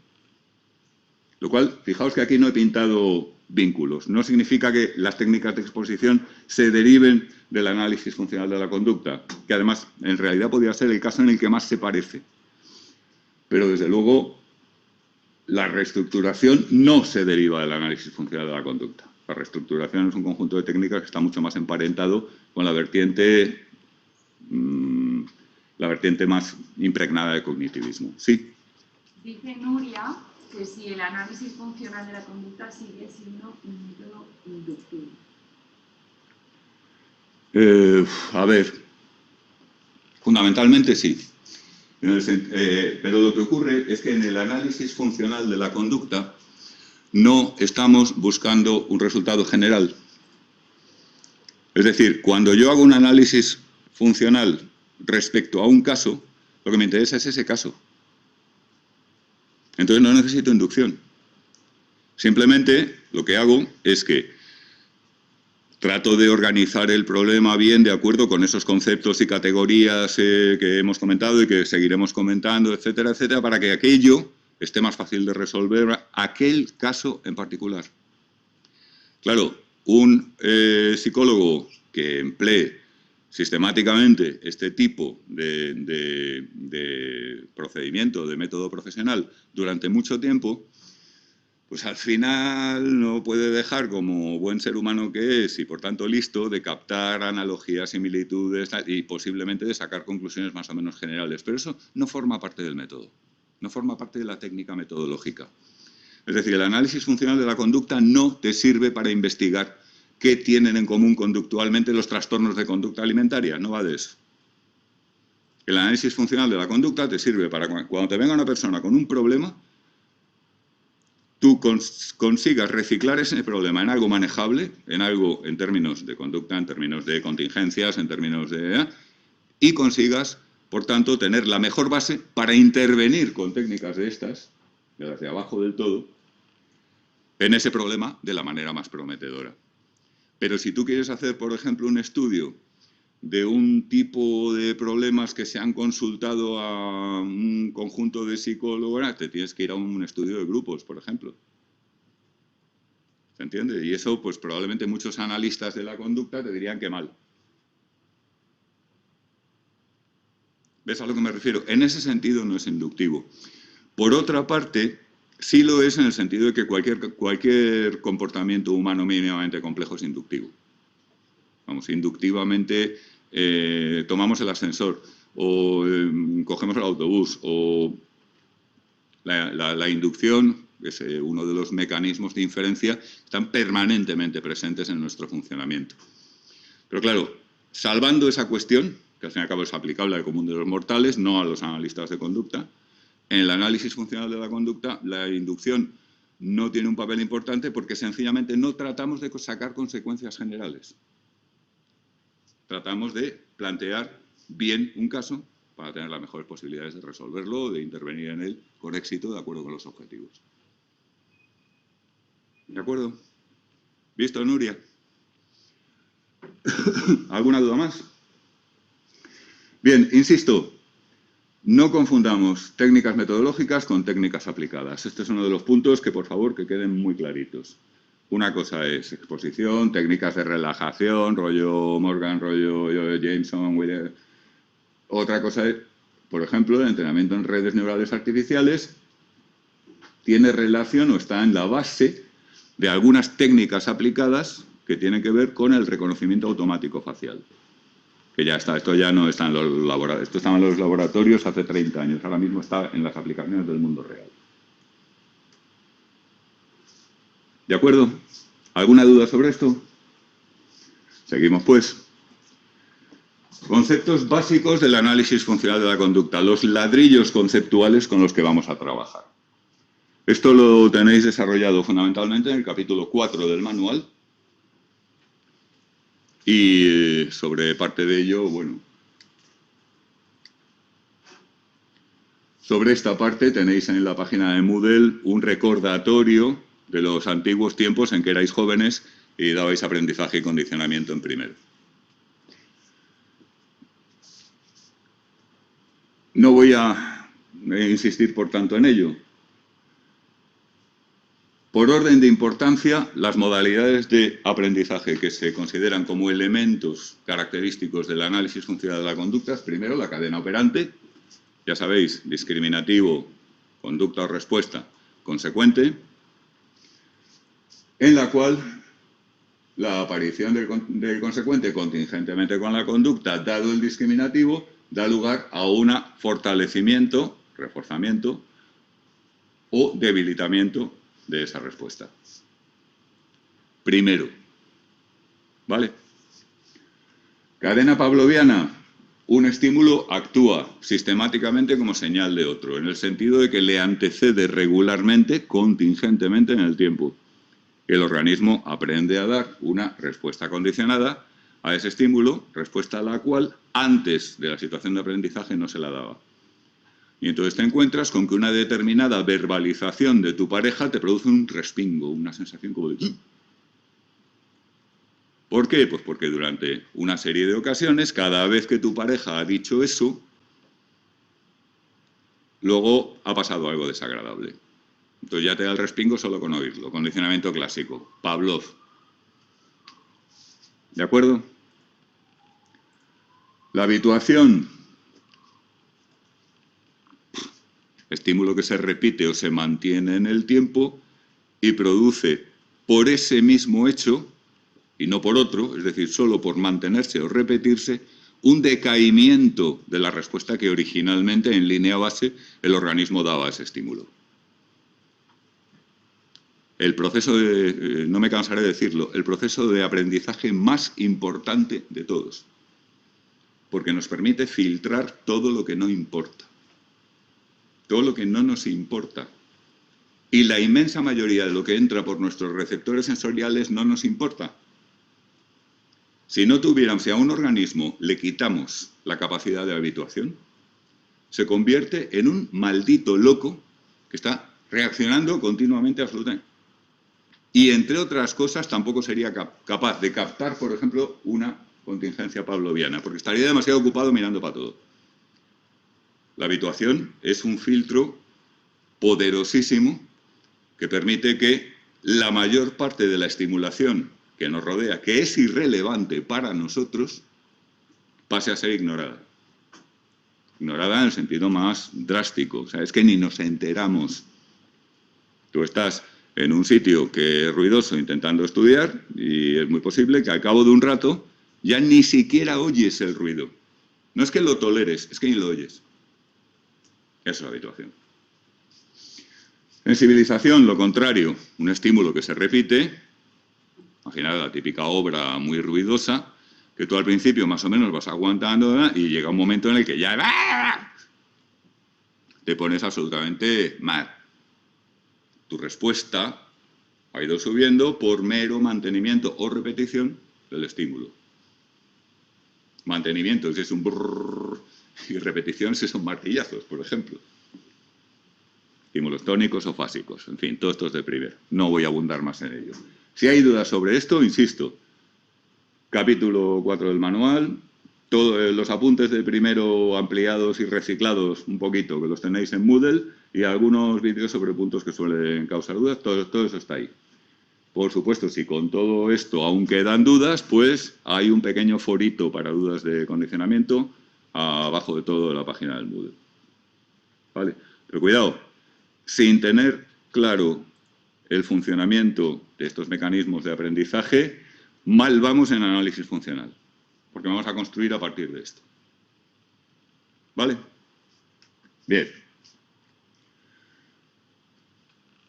Lo cual, fijaos que aquí no he pintado vínculos. No significa que las técnicas de exposición se deriven del análisis funcional de la conducta, que además en realidad podría ser el caso en el que más se parece. Pero desde luego la reestructuración no se deriva del análisis funcional de la conducta. La reestructuración es un conjunto de técnicas que está mucho más emparentado con la vertiente más impregnada de cognitivismo. Sí. Dice Nuria que si el análisis funcional de la conducta sigue siendo un método inductivo. A ver, fundamentalmente sí. Pero lo que ocurre es que en el análisis funcional de la conducta no estamos buscando un resultado general. Es decir, cuando yo hago un análisis funcional respecto a un caso, lo que me interesa es ese caso. Entonces no necesito inducción. Simplemente lo que hago es que trato de organizar el problema bien de acuerdo con esos conceptos y categorías que hemos comentado y que seguiremos comentando, etcétera, etcétera, para que aquello esté más fácil de resolver, aquel caso en particular. Claro, un psicólogo que emplee sistemáticamente este tipo de procedimiento, de método profesional durante mucho tiempo, pues al final no puede dejar, como buen ser humano que es y por tanto listo, de captar analogías, similitudes y posiblemente de sacar conclusiones más o menos generales. Pero eso no forma parte del método, no forma parte de la técnica metodológica. Es decir, el análisis funcional de la conducta no te sirve para investigar qué tienen en común conductualmente los trastornos de conducta alimentaria, no va de eso. El análisis funcional de la conducta te sirve para cuando te venga una persona con un problema, tú consigas reciclar ese problema en algo manejable, en algo en términos de conducta, en términos de contingencias, en términos de... y consigas, por tanto, tener la mejor base para intervenir con técnicas de estas, de las de abajo del todo, en ese problema de la manera más prometedora. Pero si tú quieres hacer, por ejemplo, un estudio de un tipo de problemas que se han consultado a un conjunto de psicólogos, te tienes que ir a un estudio de grupos, por ejemplo. ¿Se entiende? Y eso, pues probablemente muchos analistas de la conducta te dirían que mal. ¿Ves a lo que me refiero? En ese sentido no es inductivo. Por otra parte, sí lo es en el sentido de que cualquier comportamiento humano mínimamente complejo es inductivo. Vamos, inductivamente tomamos el ascensor o cogemos el autobús o la inducción, que es uno de los mecanismos de inferencia, están permanentemente presentes en nuestro funcionamiento. Pero claro, salvando esa cuestión, que al fin y al cabo es aplicable al común de los mortales, no a los analistas de conducta, en el análisis funcional de la conducta, la inducción no tiene un papel importante porque sencillamente no tratamos de sacar consecuencias generales. Tratamos de plantear bien un caso para tener las mejores posibilidades de resolverlo o de intervenir en él con éxito de acuerdo con los objetivos. ¿De acuerdo? ¿Visto, Nuria? ¿Alguna duda más? Bien, insisto, no confundamos técnicas metodológicas con técnicas aplicadas. Este es uno de los puntos que, por favor, que queden muy claritos. Una cosa es exposición, técnicas de relajación, rollo Morgan, rollo Jameson, Williams. Otra cosa es, por ejemplo, el entrenamiento en redes neurales artificiales tiene relación o está en la base de algunas técnicas aplicadas que tienen que ver con el reconocimiento automático facial. Que ya está, esto ya no está en los laboratorios, esto estaba en los laboratorios hace 30 años, ahora mismo está en las aplicaciones del mundo real. ¿De acuerdo? ¿Alguna duda sobre esto? Seguimos, pues. Conceptos básicos del análisis funcional de la conducta, los ladrillos conceptuales con los que vamos a trabajar. Esto lo tenéis desarrollado fundamentalmente en el capítulo 4 del manual. Y sobre parte de ello, bueno, Sobre esta parte tenéis en la página de Moodle un recordatorio de los antiguos tiempos en que erais jóvenes y dabais aprendizaje y condicionamiento en primero. No voy a insistir, por tanto, en ello. Por orden de importancia, las modalidades de aprendizaje que se consideran como elementos característicos del análisis funcional de la conducta es, primero, la cadena operante. Ya sabéis, discriminativo, conducta o respuesta, consecuente, en la cual la aparición del consecuente contingentemente con la conducta, dado el discriminativo, da lugar a un fortalecimiento, reforzamiento o debilitamiento de esa respuesta. Primero, ¿vale? Cadena pavloviana. Un estímulo actúa sistemáticamente como señal de otro, en el sentido de que le antecede regularmente, contingentemente en el tiempo. El organismo aprende a dar una respuesta condicionada a ese estímulo, respuesta a la cual antes de la situación de aprendizaje no se la daba. Y entonces te encuentras con que una determinada verbalización de tu pareja te produce un respingo, una sensación como de... ¿Por qué? Pues porque durante una serie de ocasiones, cada vez que tu pareja ha dicho eso, luego ha pasado algo desagradable. Entonces ya te da el respingo solo con oírlo. Condicionamiento clásico. Pavlov. ¿De acuerdo? La habituación. Estímulo que se repite o se mantiene en el tiempo y produce por ese mismo hecho, y no por otro, es decir, solo por mantenerse o repetirse, un decaimiento de la respuesta que originalmente, en línea base, el organismo daba a ese estímulo. El proceso de, no me cansaré de decirlo, el proceso de aprendizaje más importante de todos, porque nos permite filtrar todo lo que no importa, todo lo que no nos importa. Y la inmensa mayoría de lo que entra por nuestros receptores sensoriales no nos importa. Si no tuviéramos, si a un organismo le quitamos la capacidad de habituación, se convierte en un maldito loco que está reaccionando continuamente absolutamente. Y entre otras cosas tampoco sería capaz de captar, por ejemplo, una contingencia pavloviana, porque estaría demasiado ocupado mirando para todo. La habituación es un filtro poderosísimo que permite que la mayor parte de la estimulación que nos rodea, que es irrelevante para nosotros, pase a ser ignorada. Ignorada en el sentido más drástico, o sea, es que ni nos enteramos. Tú estás en un sitio que es ruidoso intentando estudiar y es muy posible que al cabo de un rato ya ni siquiera oyes el ruido. No es que lo toleres, es que ni lo oyes. Eso es la habituación. Sensibilización, lo contrario, un estímulo que se repite. Imaginad la típica obra muy ruidosa, que tú al principio más o menos vas aguantando y llega un momento en el que ya te pones absolutamente mal. Tu respuesta ha ido subiendo por mero mantenimiento o repetición del estímulo. Mantenimiento si es un brrr, y repetición si son martillazos, por ejemplo. Estímulos tónicos o fásicos, en fin, todo esto es de primer. No voy a abundar más en ello. Si hay dudas sobre esto, insisto, capítulo 4 del manual, todos los apuntes de primero ampliados y reciclados un poquito, que los tenéis en Moodle, y algunos vídeos sobre puntos que suelen causar dudas, todo eso está ahí. Por supuesto, si con todo esto aún quedan dudas, pues hay un pequeño forito para dudas de condicionamiento abajo de todo la página del Moodle. ¿Vale? Pero cuidado, sin tener claro el funcionamiento de estos mecanismos de aprendizaje, mal vamos en análisis funcional, porque vamos a construir a partir de esto. ¿Vale? Bien.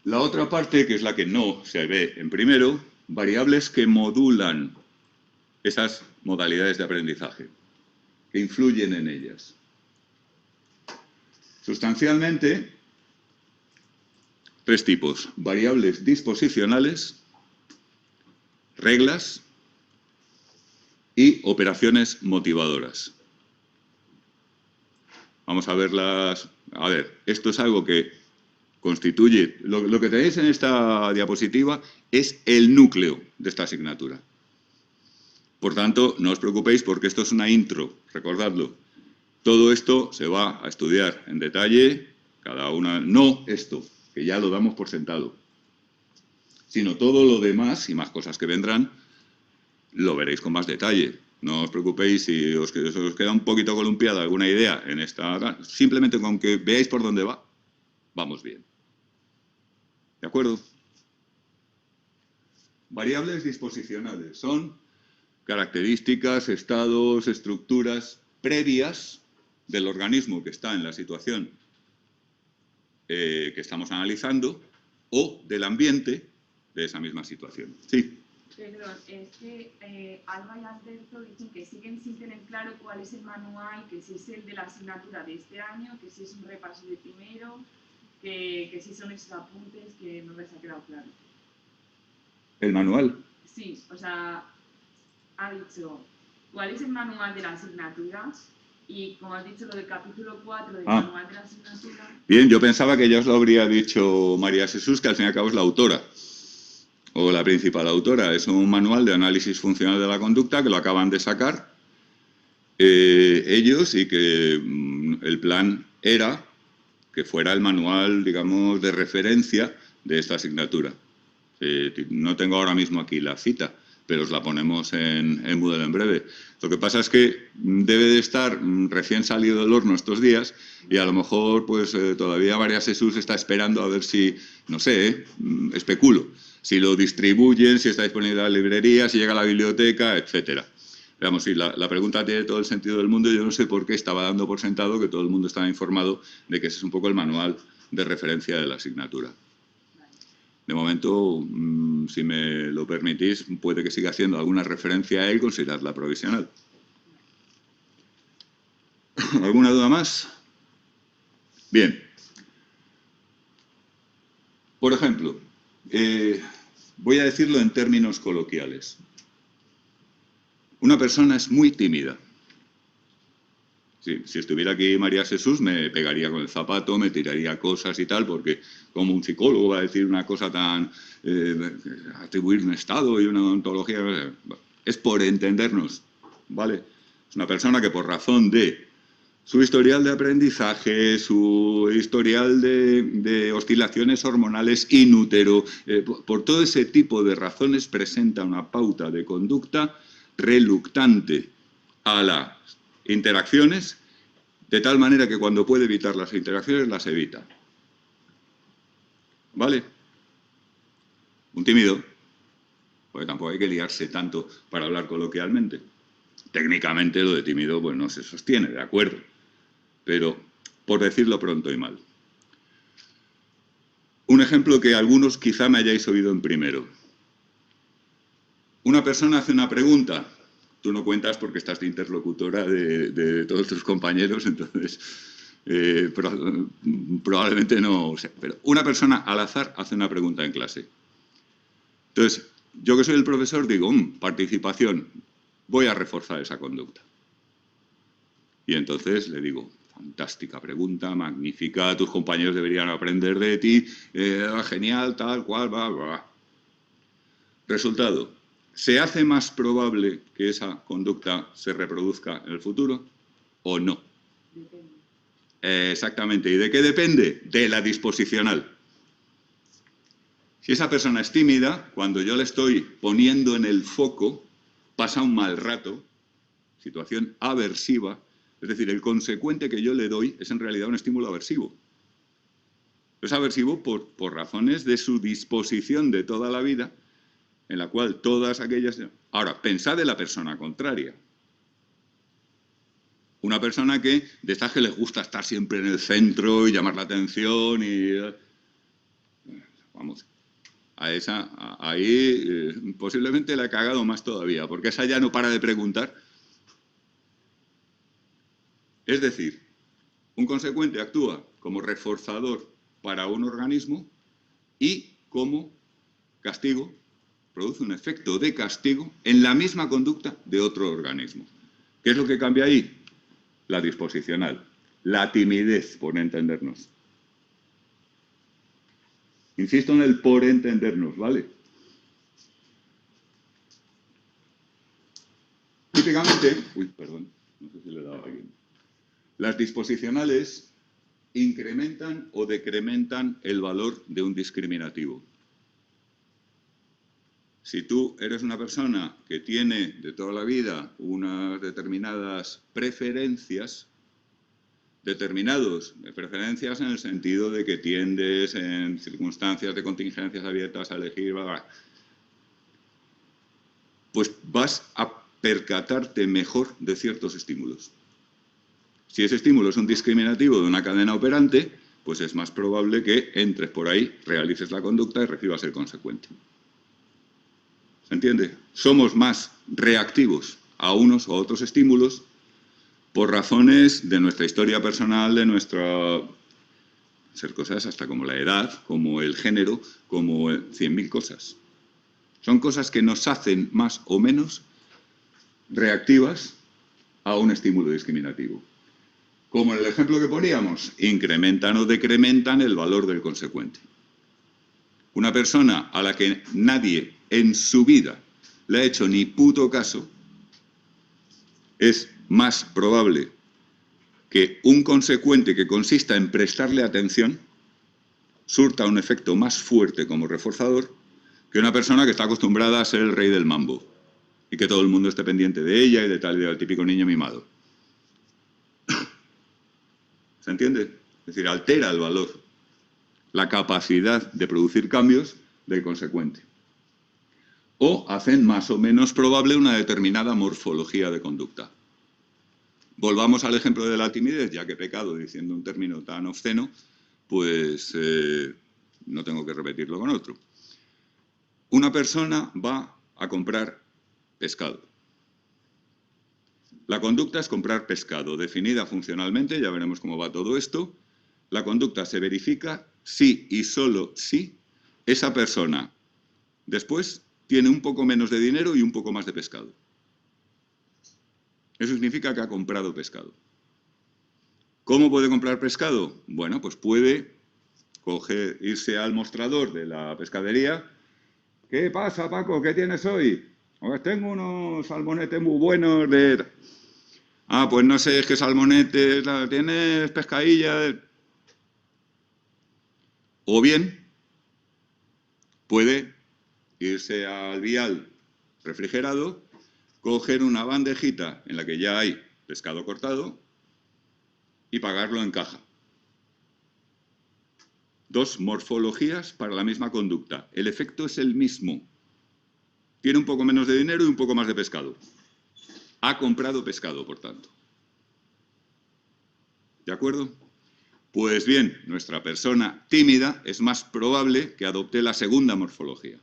La otra parte, que es la que no se ve en primero, variables que modulan esas modalidades de aprendizaje, que influyen en ellas. Sustancialmente, tres tipos: variables disposicionales, reglas y operaciones motivadoras. Vamos a verlas a ver, esto es algo que constituye, lo que tenéis en esta diapositiva es el núcleo de esta asignatura. Por tanto, no os preocupéis porque esto es una intro, recordadlo. Todo esto se va a estudiar en detalle, cada una, no esto, que ya lo damos por sentado, sino todo lo demás y más cosas que vendrán, lo veréis con más detalle. No os preocupéis si os queda un poquito columpiada alguna idea en esta, simplemente con que veáis por dónde va, vamos bien. ¿De acuerdo? Variables disposicionales son características, estados, estructuras previas del organismo que está en la situación que estamos analizando o del ambiente de esa misma situación. Sí. Perdón, es que Alba y Alberto dicen que siguen sin tener claro cuál es el manual, que si es el de la asignatura de este año, que si es un repaso de primero, que si son esos apuntes, que no les ha quedado claro. ¿El manual? Sí, o sea, ha dicho cuál es el manual de la asignatura y, como has dicho, lo del capítulo 4 del manual de la asignatura. Bien, yo pensaba que ya os lo habría dicho María Jesús, que al fin y al cabo es la autora, o la principal autora. Es un manual de análisis funcional de la conducta que lo acaban de sacar ellos y que el plan era que fuera el manual, digamos, de referencia de esta asignatura. No tengo ahora mismo aquí la cita, pero os la ponemos en Moodle en breve. Lo que pasa es que debe de estar recién salido del horno estos días y a lo mejor pues todavía María Jesús está esperando a ver si, no sé, especulo, si lo distribuyen, si está disponible en la librería, si llega a la biblioteca, etcétera. Veamos, sí, la pregunta tiene todo el sentido del mundo. Yo no sé por qué estaba dando por sentado que todo el mundo estaba informado de que ese es un poco el manual de referencia de la asignatura. De momento, si me lo permitís, puede que siga haciendo alguna referencia a él, considerarla provisional. ¿Alguna duda más? Bien. Por ejemplo, voy a decirlo en términos coloquiales. Una persona es muy tímida. Si estuviera aquí María Jesús me pegaría con el zapato, me tiraría cosas y tal, porque como un psicólogo va a decir una cosa tan... atribuir un estado y una ontología... Es por entendernos, ¿vale? Es una persona que por razón de su historial de aprendizaje, su historial de oscilaciones hormonales in útero, por todo ese tipo de razones presenta una pauta de conducta reluctante a las interacciones, de tal manera que cuando puede evitar las interacciones, las evita. ¿Vale? Un tímido, porque tampoco hay que liarse tanto para hablar coloquialmente. Técnicamente lo de tímido pues no se sostiene, de acuerdo, pero por decirlo pronto y mal. Un ejemplo que algunos quizá me hayáis oído en primero. Una persona hace una pregunta. Tú no cuentas porque estás de interlocutora de todos tus compañeros, entonces probablemente no sé. Pero una persona al azar hace una pregunta en clase. Entonces, yo que soy el profesor digo, participación, voy a reforzar esa conducta. Y entonces le digo, fantástica pregunta, magnífica, tus compañeros deberían aprender de ti, genial, tal cual, bla, bla, bla. Resultado. ¿Se hace más probable que esa conducta se reproduzca en el futuro o no? Depende. Exactamente. ¿Y de qué depende? De la disposicional. Si esa persona es tímida, cuando yo le estoy poniendo en el foco, pasa un mal rato, situación aversiva, es decir, el consecuente que yo le doy es en realidad un estímulo aversivo. Es aversivo por razones de su disposición de toda la vida, en la cual todas aquellas... Ahora, pensad en la persona contraria. Una persona que, de estas que les gusta estar siempre en el centro y llamar la atención y... Vamos, a esa, ahí posiblemente la he cagado más todavía, porque esa ya no para de preguntar. Es decir, un consecuente actúa como reforzador para un organismo y como castigo, produce un efecto de castigo en la misma conducta de otro organismo. ¿Qué es lo que cambia ahí? La disposicional. La timidez, por entendernos. Insisto en el por entendernos, ¿vale? Típicamente, perdón, no sé si le he dado a alguien. Las disposicionales incrementan o decrementan el valor de un discriminativo. Si tú eres una persona que tiene de toda la vida unas determinadas preferencias, preferencias en el sentido de que tiendes en circunstancias de contingencias abiertas a elegir, pues vas a percatarte mejor de ciertos estímulos. Si ese estímulo es un discriminativo de una cadena operante, pues es más probable que entres por ahí, realices la conducta y recibas el consecuente. ¿Se entiende? Somos más reactivos a unos o a otros estímulos por razones de nuestra historia personal, de nuestra... ser cosas hasta como la edad, como el género, como 100.000 cosas. Son cosas que nos hacen más o menos reactivas a un estímulo discriminativo. Como en el ejemplo que poníamos, incrementan o decrementan el valor del consecuente. Una persona a la que nadie en su vida le ha hecho ni puto caso, es más probable que un consecuente que consista en prestarle atención surta un efecto más fuerte como reforzador que una persona que está acostumbrada a ser el rey del mambo y que todo el mundo esté pendiente de ella y de tal, del típico niño mimado. ¿Se entiende? Es decir, altera el valor, la capacidad de producir cambios del consecuente. O hacen más o menos probable una determinada morfología de conducta. Volvamos al ejemplo de la timidez, ya que he pecado diciendo un término tan obsceno, pues no tengo que repetirlo con otro. Una persona va a comprar pescado. La conducta es comprar pescado, definida funcionalmente, ya veremos cómo va todo esto. La conducta se verifica si y solo si esa persona después tiene un poco menos de dinero y un poco más de pescado. Eso significa que ha comprado pescado. ¿Cómo puede comprar pescado? Bueno, pues puede irse al mostrador de la pescadería. ¿Qué pasa, Paco? ¿Qué tienes hoy? Pues tengo unos salmonetes muy buenos de... Ah, pues no sé, es que salmonetes, ¿tienes pescadilla? O bien, puede irse al vial refrigerado, coger una bandejita en la que ya hay pescado cortado y pagarlo en caja. Dos morfologías para la misma conducta. El efecto es el mismo. Tiene un poco menos de dinero y un poco más de pescado. Ha comprado pescado, por tanto. ¿De acuerdo? Pues bien, nuestra persona tímida es más probable que adopte la segunda morfología.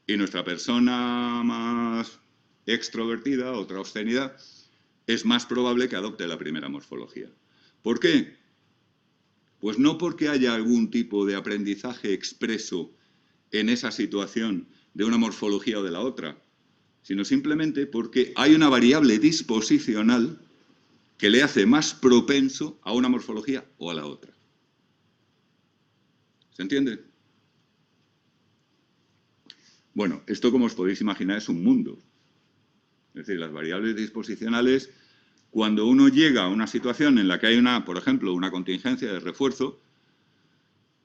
Y nuestra persona más extrovertida, otra obscenidad, es más probable que adopte la primera morfología. ¿Por qué? Pues no porque haya algún tipo de aprendizaje expreso en esa situación de una morfología o de la otra, sino simplemente porque hay una variable disposicional que le hace más propenso a una morfología o a la otra. ¿Se entiende? Bueno, esto, como os podéis imaginar, es un mundo. Es decir, las variables disposicionales, cuando uno llega a una situación en la que hay por ejemplo, una contingencia de refuerzo,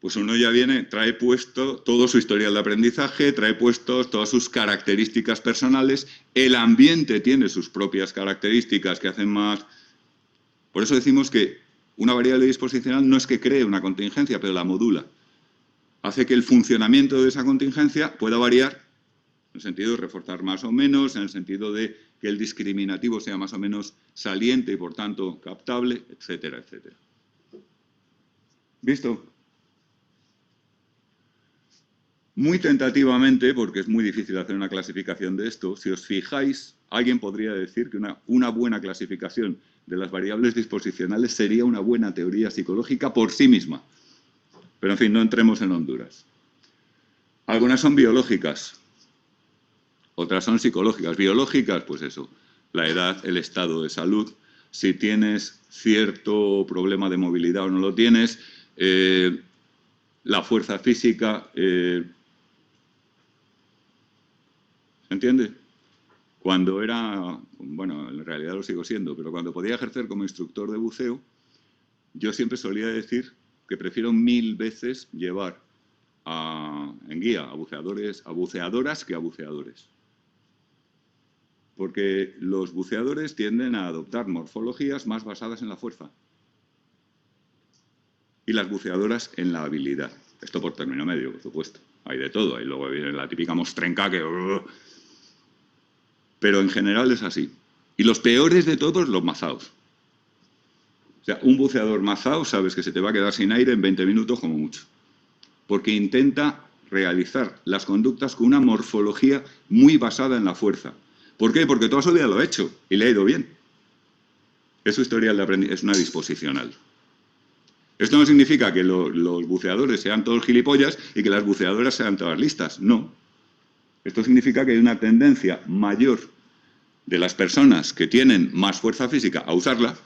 pues uno ya trae puesto todo su historial de aprendizaje, trae puestos todas sus características personales, el ambiente tiene sus propias características que hacen más... Por eso decimos que una variable disposicional no es que cree una contingencia, pero la modula. Hace que el funcionamiento de esa contingencia pueda variar, en el sentido de reforzar más o menos, en el sentido de que el discriminativo sea más o menos saliente y, por tanto, captable, etcétera, etcétera. ¿Visto? Muy tentativamente, porque es muy difícil hacer una clasificación de esto, si os fijáis, alguien podría decir que una buena clasificación de las variables disposicionales sería una buena teoría psicológica por sí misma. Pero, en fin, no entremos en Honduras. Algunas son biológicas, otras son psicológicas. Biológicas, pues eso, la edad, el estado de salud. si tienes cierto problema de movilidad o no lo tienes, la fuerza física, ¿se entiende? Cuando era, bueno, en realidad lo sigo siendo, pero cuando podía ejercer como instructor de buceo, yo siempre solía decir que prefiero 1000 veces llevar en guía a buceadoras que a buceadores. Porque los buceadores tienden a adoptar morfologías más basadas en la fuerza. Y las buceadoras en la habilidad. Esto por término medio, por supuesto. Hay de todo. Ahí luego viene la típica mostrenca que... Pero en general es así. Y los peores de todos, los mazaos. O sea, un buceador mazao sabes que se te va a quedar sin aire en 20 minutos como mucho. Porque intenta realizar las conductas con una morfología muy basada en la fuerza. ¿Por qué? Porque toda su vida lo ha hecho y le ha ido bien. Es su historial de aprendizaje, es una disposicional. Esto no significa que los buceadores sean todos gilipollas y que las buceadoras sean todas listas. No. Esto significa que hay una tendencia mayor de las personas que tienen más fuerza física a usarla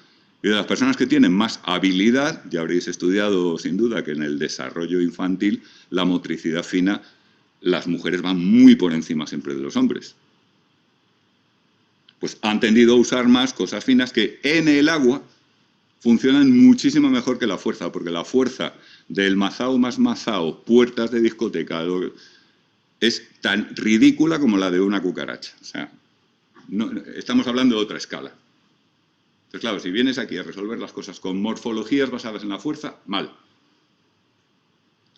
y de las personas que tienen más habilidad. Ya habréis estudiado sin duda que en el desarrollo infantil la motricidad fina, las mujeres van muy por encima siempre de los hombres. Pues han tendido a usar más cosas finas que en el agua funcionan muchísimo mejor que la fuerza, porque la fuerza del mazao más mazao, puertas de discoteca, es tan ridícula como la de una cucaracha. O sea, no, estamos hablando de otra escala. Entonces, claro, si vienes aquí a resolver las cosas con morfologías basadas en la fuerza, mal.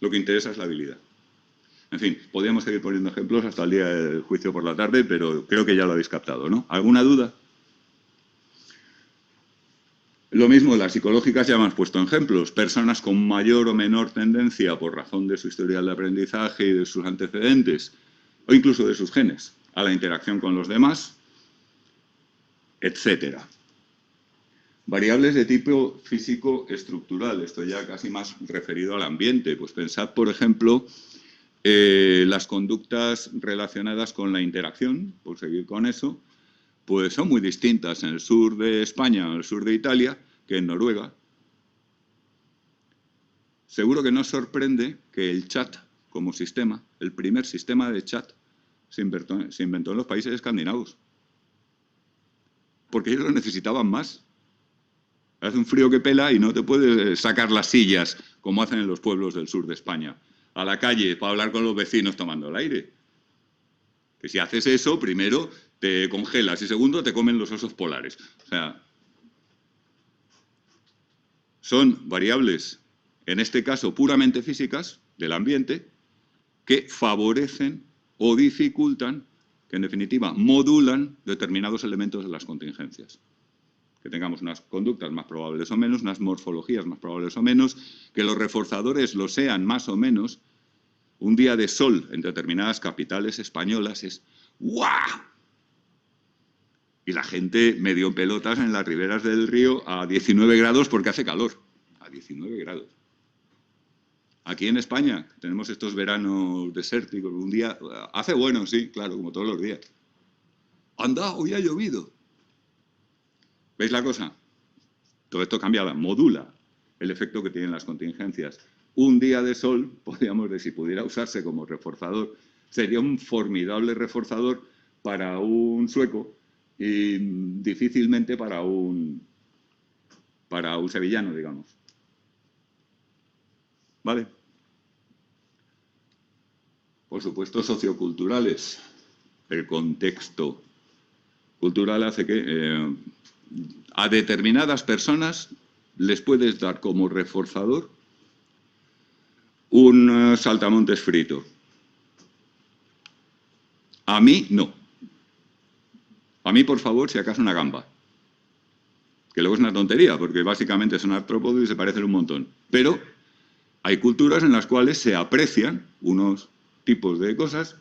Lo que interesa es la habilidad. En fin, podríamos seguir poniendo ejemplos hasta el día del juicio por la tarde, pero creo que ya lo habéis captado, ¿no? ¿Alguna duda? Lo mismo, las psicológicas ya hemos puesto ejemplos. Personas con mayor o menor tendencia, por razón de su historial de aprendizaje y de sus antecedentes, o incluso de sus genes, a la interacción con los demás, etcétera. Variables de tipo físico-estructural, esto ya casi más referido al ambiente. Pues pensad, por ejemplo, las conductas relacionadas con la interacción, por seguir con eso, pues son muy distintas en el sur de España o en el sur de Italia que en Noruega. Seguro que no os sorprende que el chat como sistema, el primer sistema de chat, se inventó en los países escandinavos. Porque ellos lo necesitaban más. Hace un frío que pela y no te puedes sacar las sillas, como hacen en los pueblos del sur de España, a la calle para hablar con los vecinos tomando el aire. Que si haces eso, primero te congelas y segundo te comen los osos polares. O sea, son variables, en este caso puramente físicas, del ambiente, que favorecen o dificultan, que en definitiva modulan determinados elementos de las contingencias. Que tengamos unas conductas más probables o menos, unas morfologías más probables o menos, que los reforzadores lo sean más o menos. Un día de sol en determinadas capitales españolas es ¡guau! Y la gente medio en pelotas en las riberas del río a 19 grados porque hace calor. A 19 grados. Aquí en España tenemos estos veranos desérticos. Un día hace bueno, sí, claro, como todos los días. ¡Anda, hoy ha llovido! ¿Veis la cosa? Todo esto cambia, modula el efecto que tienen las contingencias. Un día de sol, podríamos decir, si pudiera usarse como reforzador, sería un formidable reforzador para un sueco y difícilmente para un sevillano, digamos. ¿Vale? Por supuesto, socioculturales. El contexto cultural hace que a determinadas personas les puedes dar como reforzador un saltamontes frito. A mí, no. A mí, por favor, si acaso una gamba. Que luego es una tontería, porque básicamente son artrópodos y se parecen un montón. Pero hay culturas en las cuales se aprecian unos tipos de cosas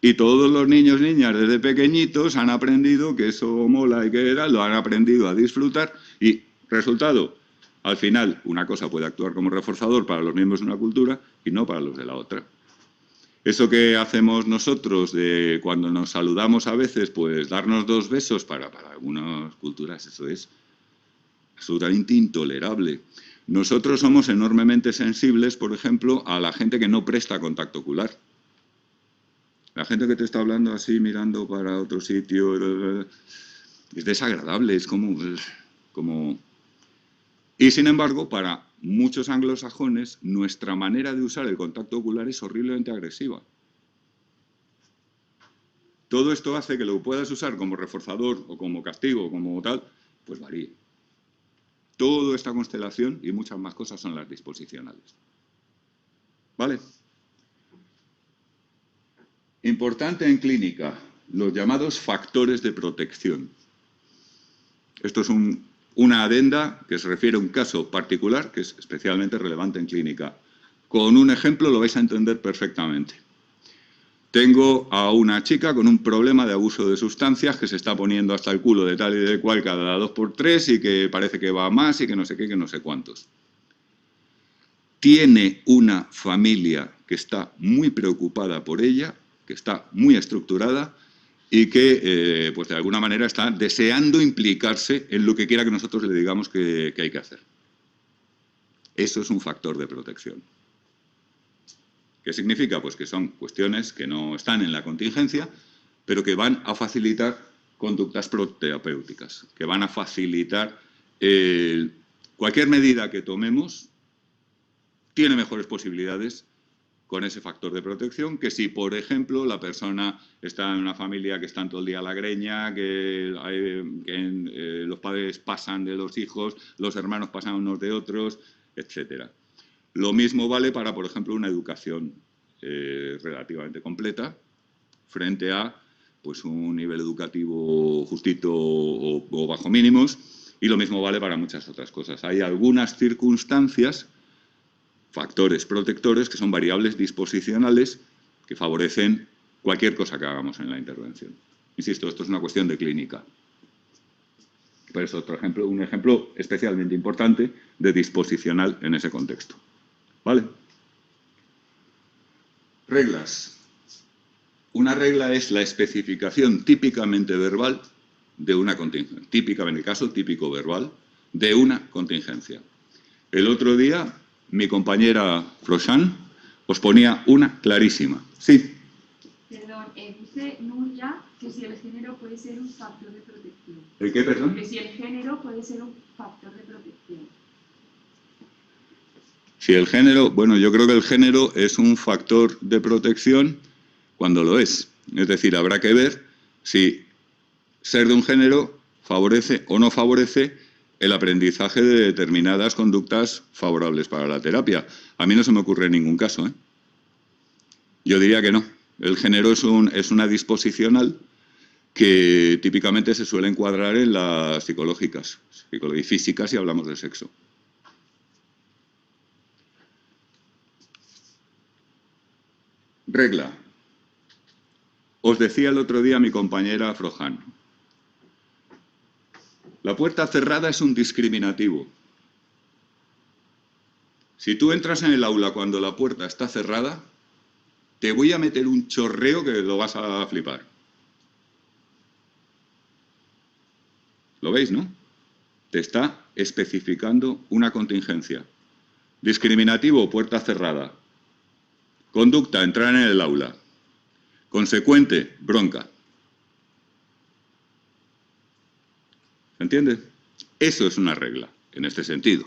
y todos los niños y niñas desde pequeñitos han aprendido que eso mola y que era, lo han aprendido a disfrutar y, resultado, al final una cosa puede actuar como reforzador para los miembros de una cultura y no para los de la otra. Eso que hacemos nosotros de cuando nos saludamos a veces, pues darnos 2 besos para algunas culturas, eso es absolutamente intolerable. Nosotros somos enormemente sensibles, por ejemplo, a la gente que no presta contacto ocular. La gente que te está hablando así, mirando para otro sitio, es desagradable, es como... Y sin embargo, para muchos anglosajones, nuestra manera de usar el contacto ocular es horriblemente agresiva. Todo esto hace que lo puedas usar como reforzador o como castigo o como tal, pues varíe. Toda esta constelación y muchas más cosas son las disposicionales. ¿Vale? Importante en clínica, los llamados factores de protección. Esto es una adenda que se refiere a un caso particular que es especialmente relevante en clínica. Con un ejemplo lo vais a entender perfectamente. Tengo a una chica con un problema de abuso de sustancias que se está poniendo hasta el culo de tal y de cual cada 2x3 y que parece que va más y que no sé qué, que no sé cuántos. Tiene una familia que está muy preocupada por ella, que está muy estructurada y que, pues de alguna manera, está deseando implicarse en lo que quiera que nosotros le digamos que hay que hacer. Eso es un factor de protección. ¿Qué significa? Pues que son cuestiones que no están en la contingencia, pero que van a facilitar conductas proterapéuticas, que van a facilitar cualquier medida que tomemos tiene mejores posibilidades con ese factor de protección que si, por ejemplo, la persona está en una familia que están todo el día a la greña, que los padres pasan de los hijos, los hermanos pasan unos de otros, etcétera. Lo mismo vale para, por ejemplo, una educación relativamente completa frente a pues, un nivel educativo justito o bajo mínimos, y lo mismo vale para muchas otras cosas. Hay algunas circunstancias, factores protectores, que son variables disposicionales que favorecen cualquier cosa que hagamos en la intervención. Insisto, esto es una cuestión de clínica. Pero es otro ejemplo, un ejemplo especialmente importante de disposicional en ese contexto. ¿Vale? Reglas. Una regla es la especificación típicamente verbal de una contingencia. Típicamente, el caso típico verbal de una contingencia. El otro día, mi compañera Froshan os ponía una clarísima. Sí. Perdón, dice Nuria que si el género puede ser un factor de protección. ¿El qué, perdón? Que si el género puede ser un factor de protección. Si el género, bueno, yo creo que el género es un factor de protección cuando lo es. Es decir, habrá que ver si ser de un género favorece o no favorece el aprendizaje de determinadas conductas favorables para la terapia. A mí no se me ocurre ningún caso, ¿eh? Yo diría que no. El género es una disposicional que típicamente se suele encuadrar en las psicológicas, psicología y física si hablamos de sexo. Regla. Os decía el otro día mi compañera Frohan. La puerta cerrada es un discriminativo. Si tú entras en el aula cuando la puerta está cerrada, te voy a meter un chorreo que lo vas a flipar. ¿Lo veis, no? Te está especificando una contingencia. Discriminativo, puerta cerrada. Conducta, entrar en el aula. Consecuente, bronca. ¿Se entiende? Eso es una regla, en este sentido.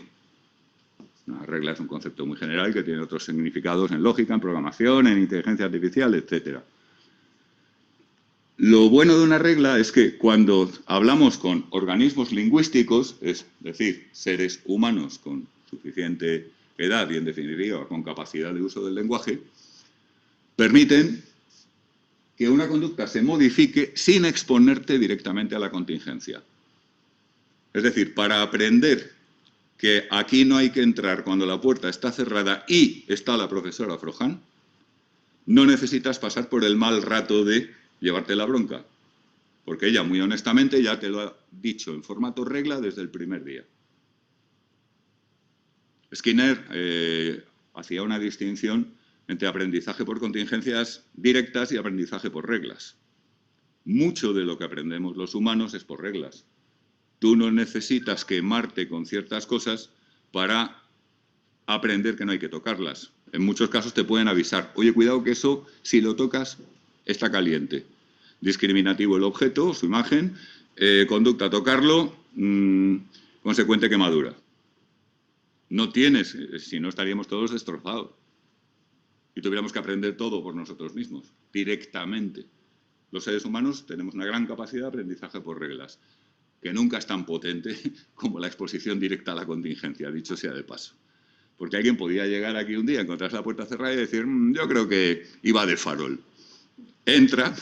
Una regla es un concepto muy general que tiene otros significados en lógica, en programación, en inteligencia artificial, etc. Lo bueno de una regla es que cuando hablamos con organismos lingüísticos, es decir, seres humanos con suficiente edad y, en definitiva, con capacidad de uso del lenguaje, permiten que una conducta se modifique sin exponerte directamente a la contingencia. Es decir, para aprender que aquí no hay que entrar cuando la puerta está cerrada y está la profesora Frohan, no necesitas pasar por el mal rato de llevarte la bronca, porque ella muy honestamente ya te lo ha dicho en formato regla desde el primer día. Skinner hacía una distinción entre aprendizaje por contingencias directas y aprendizaje por reglas. Mucho de lo que aprendemos los humanos es por reglas. Tú no necesitas quemarte con ciertas cosas para aprender que no hay que tocarlas. En muchos casos te pueden avisar, oye, cuidado que eso, si lo tocas, está caliente. Discriminativo el objeto, su imagen, conducta tocarlo, consecuente quemadura. No tienes, si no estaríamos todos destrozados. Y tuviéramos que aprender todo por nosotros mismos, directamente. Los seres humanos tenemos una gran capacidad de aprendizaje por reglas, que nunca es tan potente como la exposición directa a la contingencia, dicho sea de paso. Porque alguien podía llegar aquí un día, encontrarse la puerta cerrada y decir, yo creo que iba de farol. Entra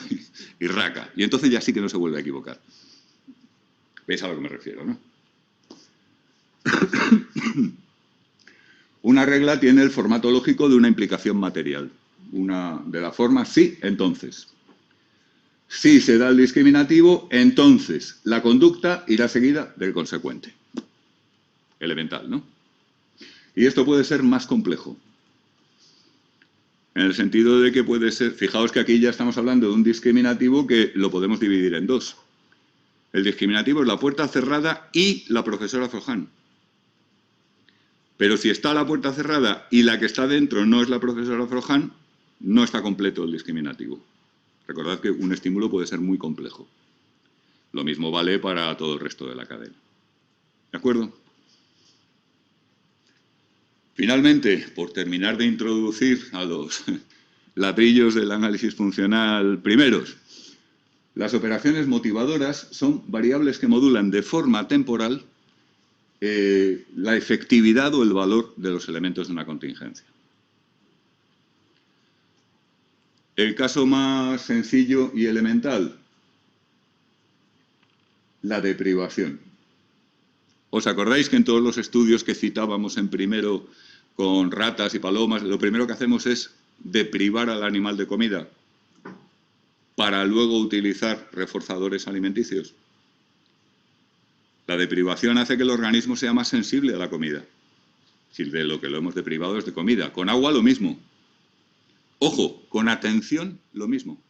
y raca. Y entonces ya sí que no se vuelve a equivocar. ¿Veis a lo que me refiero, no? Una regla tiene el formato lógico de una implicación material. De la forma sí, entonces. Si se da el discriminativo, entonces la conducta irá seguida del consecuente. Elemental, ¿no? Y esto puede ser más complejo. En el sentido de que puede ser... Fijaos que aquí ya estamos hablando de un discriminativo que lo podemos dividir en dos. El discriminativo es la puerta cerrada y la profesora Frohan. Pero si está la puerta cerrada y la que está dentro no es la profesora Frohan, no está completo el discriminativo. Recordad que un estímulo puede ser muy complejo. Lo mismo vale para todo el resto de la cadena. ¿De acuerdo? Finalmente, por terminar de introducir a los ladrillos del análisis funcional primeros, las operaciones motivadoras son variables que modulan de forma temporal la efectividad o el valor de los elementos de una contingencia. El caso más sencillo y elemental, la deprivación. ¿Os acordáis que en todos los estudios que citábamos en primero con ratas y palomas, lo primero que hacemos es deprivar al animal de comida para luego utilizar reforzadores alimenticios? La deprivación hace que el organismo sea más sensible a la comida. Si de lo que lo hemos deprivado es de comida. Con agua lo mismo. Ojo, con atención lo mismo.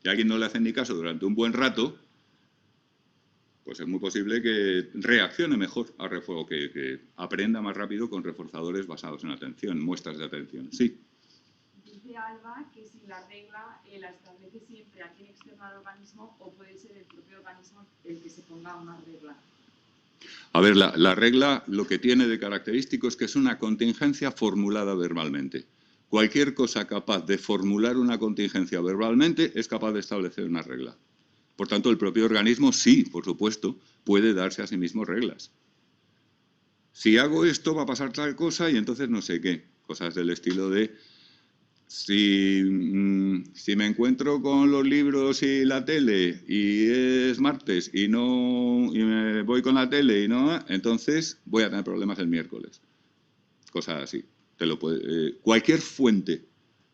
Si a alguien no le hacen ni caso durante un buen rato, pues es muy posible que reaccione mejor a refuego, que aprenda más rápido con reforzadores basados en atención, muestras de atención. Sí. Dice Alba que si la regla la establece siempre alguien externo al organismo o puede ser el propio organismo el que se ponga una regla. A ver, la regla lo que tiene de característico es que es una contingencia formulada verbalmente. Cualquier cosa capaz de formular una contingencia verbalmente es capaz de establecer una regla. Por tanto, el propio organismo sí, por supuesto, puede darse a sí mismo reglas. Si hago esto va a pasar tal cosa y entonces no sé qué. Cosas del estilo de... Si me encuentro con los libros y la tele y es martes y me voy con la tele y no, entonces voy a tener problemas el miércoles. Cosas así. Cualquier fuente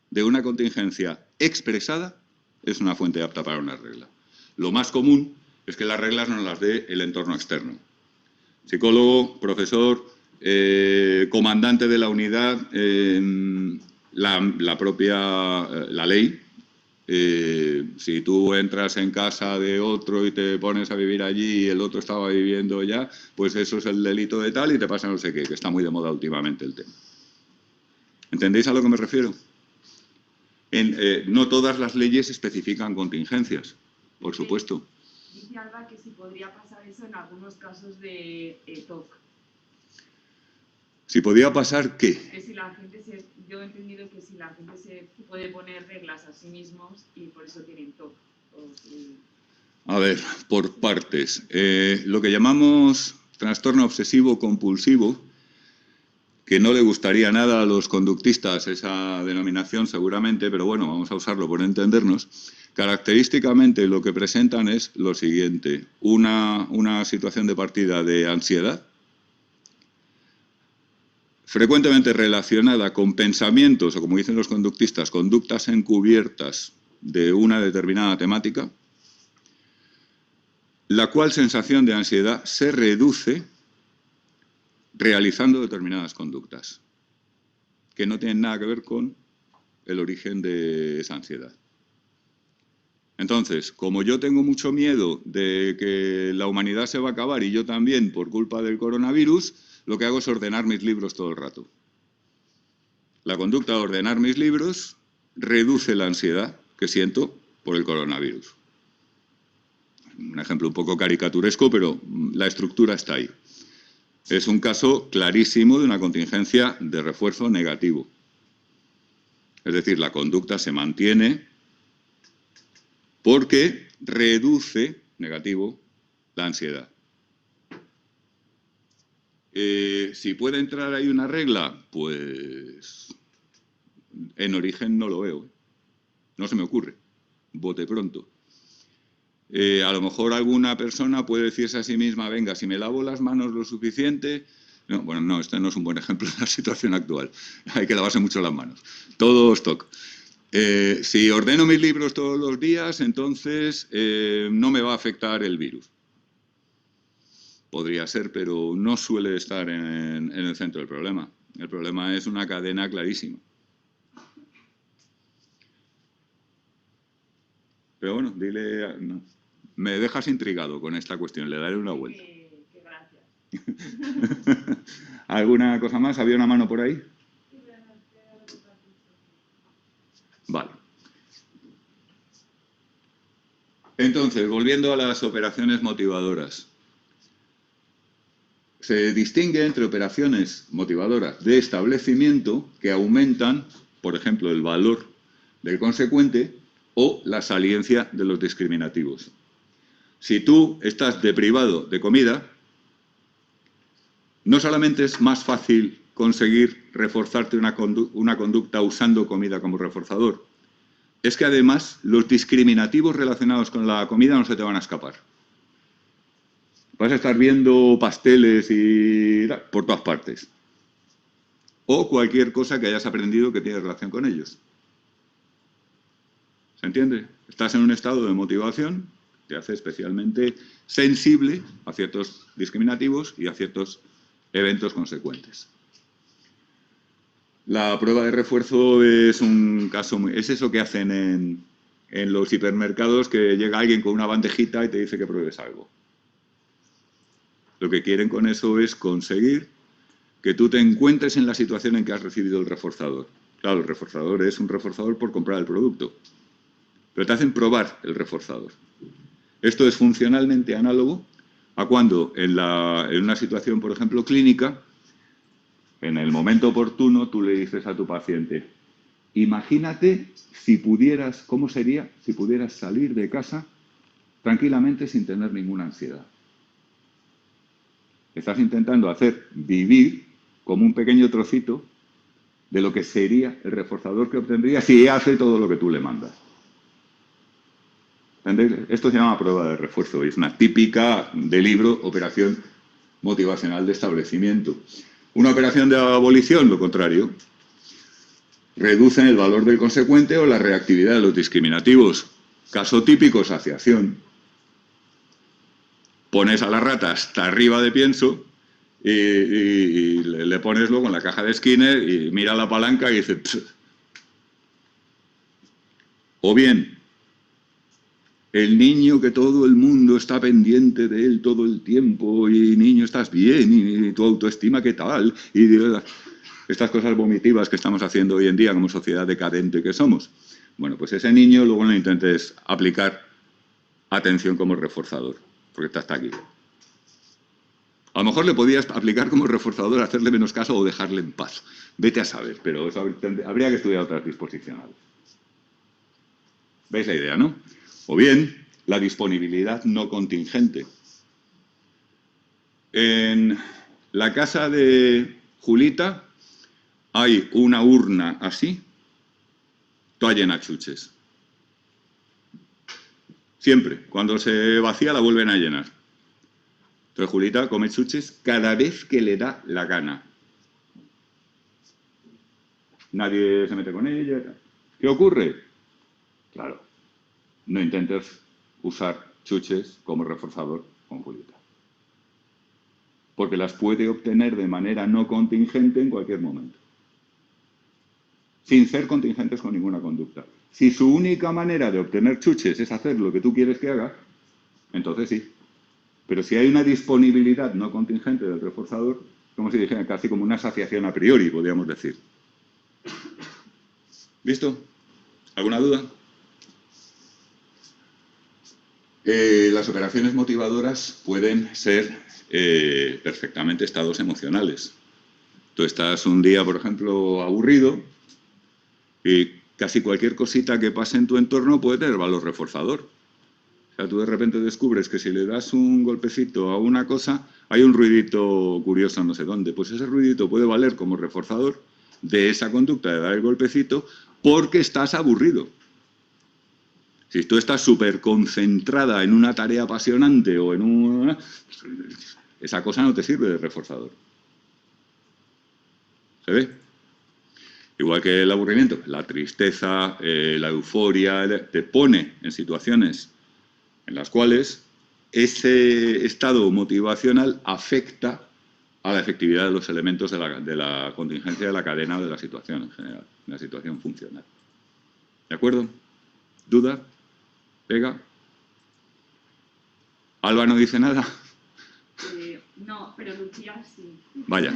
de una contingencia expresada es una fuente apta para una regla. Lo más común es que las reglas nos las dé el entorno externo. Psicólogo, profesor, comandante de la unidad, la ley. Si tú entras en casa de otro y te pones a vivir allí y el otro estaba viviendo ya, pues eso es el delito de tal y te pasa no sé qué, que está muy de moda últimamente el tema. ¿Entendéis a lo que me refiero? No todas las leyes especifican contingencias, por supuesto. Dice Alba que si podría pasar eso en algunos casos de TOC. ¿Si podía pasar qué? Que si la gente yo he entendido que si la gente se puede poner reglas a sí mismos y por eso tienen TOC. A ver, por partes. Lo que llamamos trastorno obsesivo compulsivo, que no le gustaría nada a los conductistas esa denominación seguramente, pero bueno, vamos a usarlo por entendernos. Característicamente lo que presentan es lo siguiente: una situación de partida de ansiedad, frecuentemente relacionada con pensamientos, o como dicen los conductistas, conductas encubiertas de una determinada temática, la cual sensación de ansiedad se reduce realizando determinadas conductas, que no tienen nada que ver con el origen de esa ansiedad. Entonces, como yo tengo mucho miedo de que la humanidad se va a acabar y yo también por culpa del coronavirus, lo que hago es ordenar mis libros todo el rato. La conducta de ordenar mis libros reduce la ansiedad que siento por el coronavirus. Un ejemplo un poco caricaturesco, pero la estructura está ahí. Es un caso clarísimo de una contingencia de refuerzo negativo. Es decir, la conducta se mantiene porque reduce, negativo, la ansiedad. Si puede entrar ahí una regla, pues en origen no lo veo. No se me ocurre. Bote pronto. A lo mejor alguna persona puede decirse a sí misma, venga, si me lavo las manos lo suficiente... No, bueno, no, este no es un buen ejemplo de la situación actual. Hay que lavarse mucho las manos. Todo stock. Si ordeno mis libros todos los días, entonces no me va a afectar el virus. Podría ser, pero no suele estar en el centro del problema. El problema es una cadena clarísima. Pero bueno, dile... No. Me dejas intrigado con esta cuestión, le daré una vuelta. Que gracias. ¿Alguna cosa más? ¿Había una mano por ahí? Vale. Entonces, volviendo a las operaciones motivadoras. Se distingue entre operaciones motivadoras de establecimiento que aumentan, por ejemplo, el valor del consecuente o la saliencia de los discriminativos. Si tú estás deprivado de comida, no solamente es más fácil conseguir reforzarte una conducta usando comida como reforzador, es que además los discriminativos relacionados con la comida no se te van a escapar. Vas a estar viendo pasteles y por todas partes. O cualquier cosa que hayas aprendido que tiene relación con ellos. ¿Se entiende? Estás en un estado de motivación que te hace especialmente sensible a ciertos discriminativos y a ciertos eventos consecuentes. La prueba de refuerzo es un caso es eso que hacen en los hipermercados, que llega alguien con una bandejita y te dice que pruebes algo. Lo que quieren con eso es conseguir que tú te encuentres en la situación en que has recibido el reforzador. Claro, el reforzador es un reforzador por comprar el producto, pero te hacen probar el reforzador. Esto es funcionalmente análogo a cuando en una situación, por ejemplo, clínica, en el momento oportuno tú le dices a tu paciente, imagínate si pudieras, ¿cómo sería si pudieras salir de casa tranquilamente sin tener ninguna ansiedad? Estás intentando hacer vivir como un pequeño trocito de lo que sería el reforzador que obtendría si hace todo lo que tú le mandas. ¿Entendéis? Esto se llama prueba de refuerzo y es una típica de libro operación motivacional de establecimiento. Una operación de abolición, lo contrario. Reducen el valor del consecuente o la reactividad de los discriminativos. Caso típico, saciación. Pones a la rata hasta arriba de pienso y le pones luego en la caja de Skinner y mira la palanca y dice... Pff. O bien, el niño que todo el mundo está pendiente de él todo el tiempo y niño, estás bien y tu autoestima qué tal y estas cosas vomitivas que estamos haciendo hoy en día como sociedad decadente que somos. Bueno, pues ese niño luego no intentes aplicar atención como reforzador, porque está hasta aquí. A lo mejor le podías aplicar como reforzador, hacerle menos caso o dejarle en paz. Vete a saber, pero eso habría que estudiar otras disposicionales. ¿Veis la idea, no? O bien, la disponibilidad no contingente. En la casa de Julita hay una urna así, toda llena de chuches. Siempre, cuando se vacía la vuelven a llenar. Entonces Julita come chuches cada vez que le da la gana. Nadie se mete con ella. ¿Qué ocurre? Claro, no intentes usar chuches como reforzador con Julita. Porque las puede obtener de manera no contingente en cualquier momento. sin ser contingentes con ninguna conducta. Si su única manera de obtener chuches es hacer lo que tú quieres que haga, entonces sí. Pero si hay una disponibilidad no contingente del reforzador, como si dijera, casi como una asociación a priori, podríamos decir. ¿Listo? ¿Alguna duda? Las operaciones motivadoras pueden ser perfectamente estados emocionales. Tú estás un día, por ejemplo, aburrido y casi cualquier cosita que pase en tu entorno puede tener valor reforzador. O sea, tú de repente descubres que si le das un golpecito a una cosa, hay un ruidito curioso no sé dónde. Pues ese ruidito puede valer como reforzador de esa conducta de dar el golpecito porque estás aburrido. Si tú estás súper concentrada en una tarea apasionante o en una... esa cosa no te sirve de reforzador. ¿Se ve? Igual que el aburrimiento, la tristeza, la euforia, te pone en situaciones en las cuales ese estado motivacional afecta a la efectividad de los elementos de la contingencia de la cadena o de la situación en general, de la situación funcional. ¿De acuerdo? ¿Duda? ¿Pega? ¿Alba no dice nada? No, pero Lucía sí. Vaya.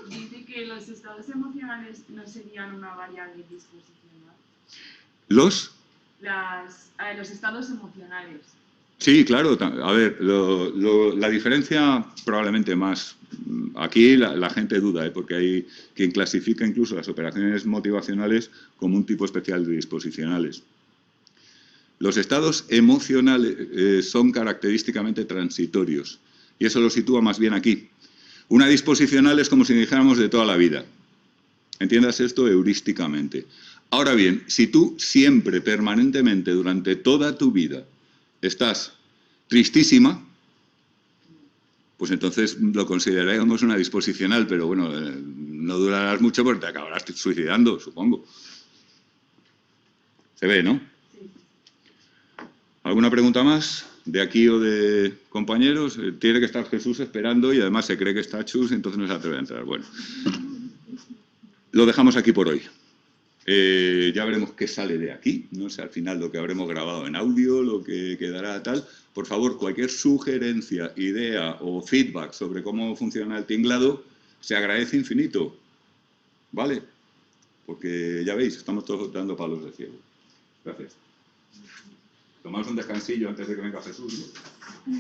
Dice que los estados emocionales no serían una variable disposicional. ¿Los? Los estados emocionales. Sí, claro. A ver, la diferencia probablemente más. Aquí la gente duda, porque hay quien clasifica incluso las operaciones motivacionales como un tipo especial de disposicionales. Los estados emocionales son característicamente transitorios, y eso lo sitúa más bien aquí. Una disposicional es como si dijéramos de toda la vida. Entiendas esto heurísticamente. Ahora bien, si tú siempre, permanentemente, durante toda tu vida, estás tristísima, pues entonces lo consideraríamos una disposicional, pero bueno, no durarás mucho porque te acabarás suicidando, supongo. Se ve, ¿no? ¿Alguna pregunta más? ¿De aquí o de compañeros? Tiene que estar Jesús esperando y además se cree que está Chus, entonces no se atreve a entrar. Bueno, lo dejamos aquí por hoy. Ya veremos qué sale de aquí. No sé al final lo que habremos grabado en audio, lo que quedará tal. Por favor, cualquier sugerencia, idea o feedback sobre cómo funciona el tinglado se agradece infinito. ¿Vale? Porque ya veis, estamos todos dando palos de ciego. Gracias. Tomamos un descansillo antes de que venga Jesús, ¿no?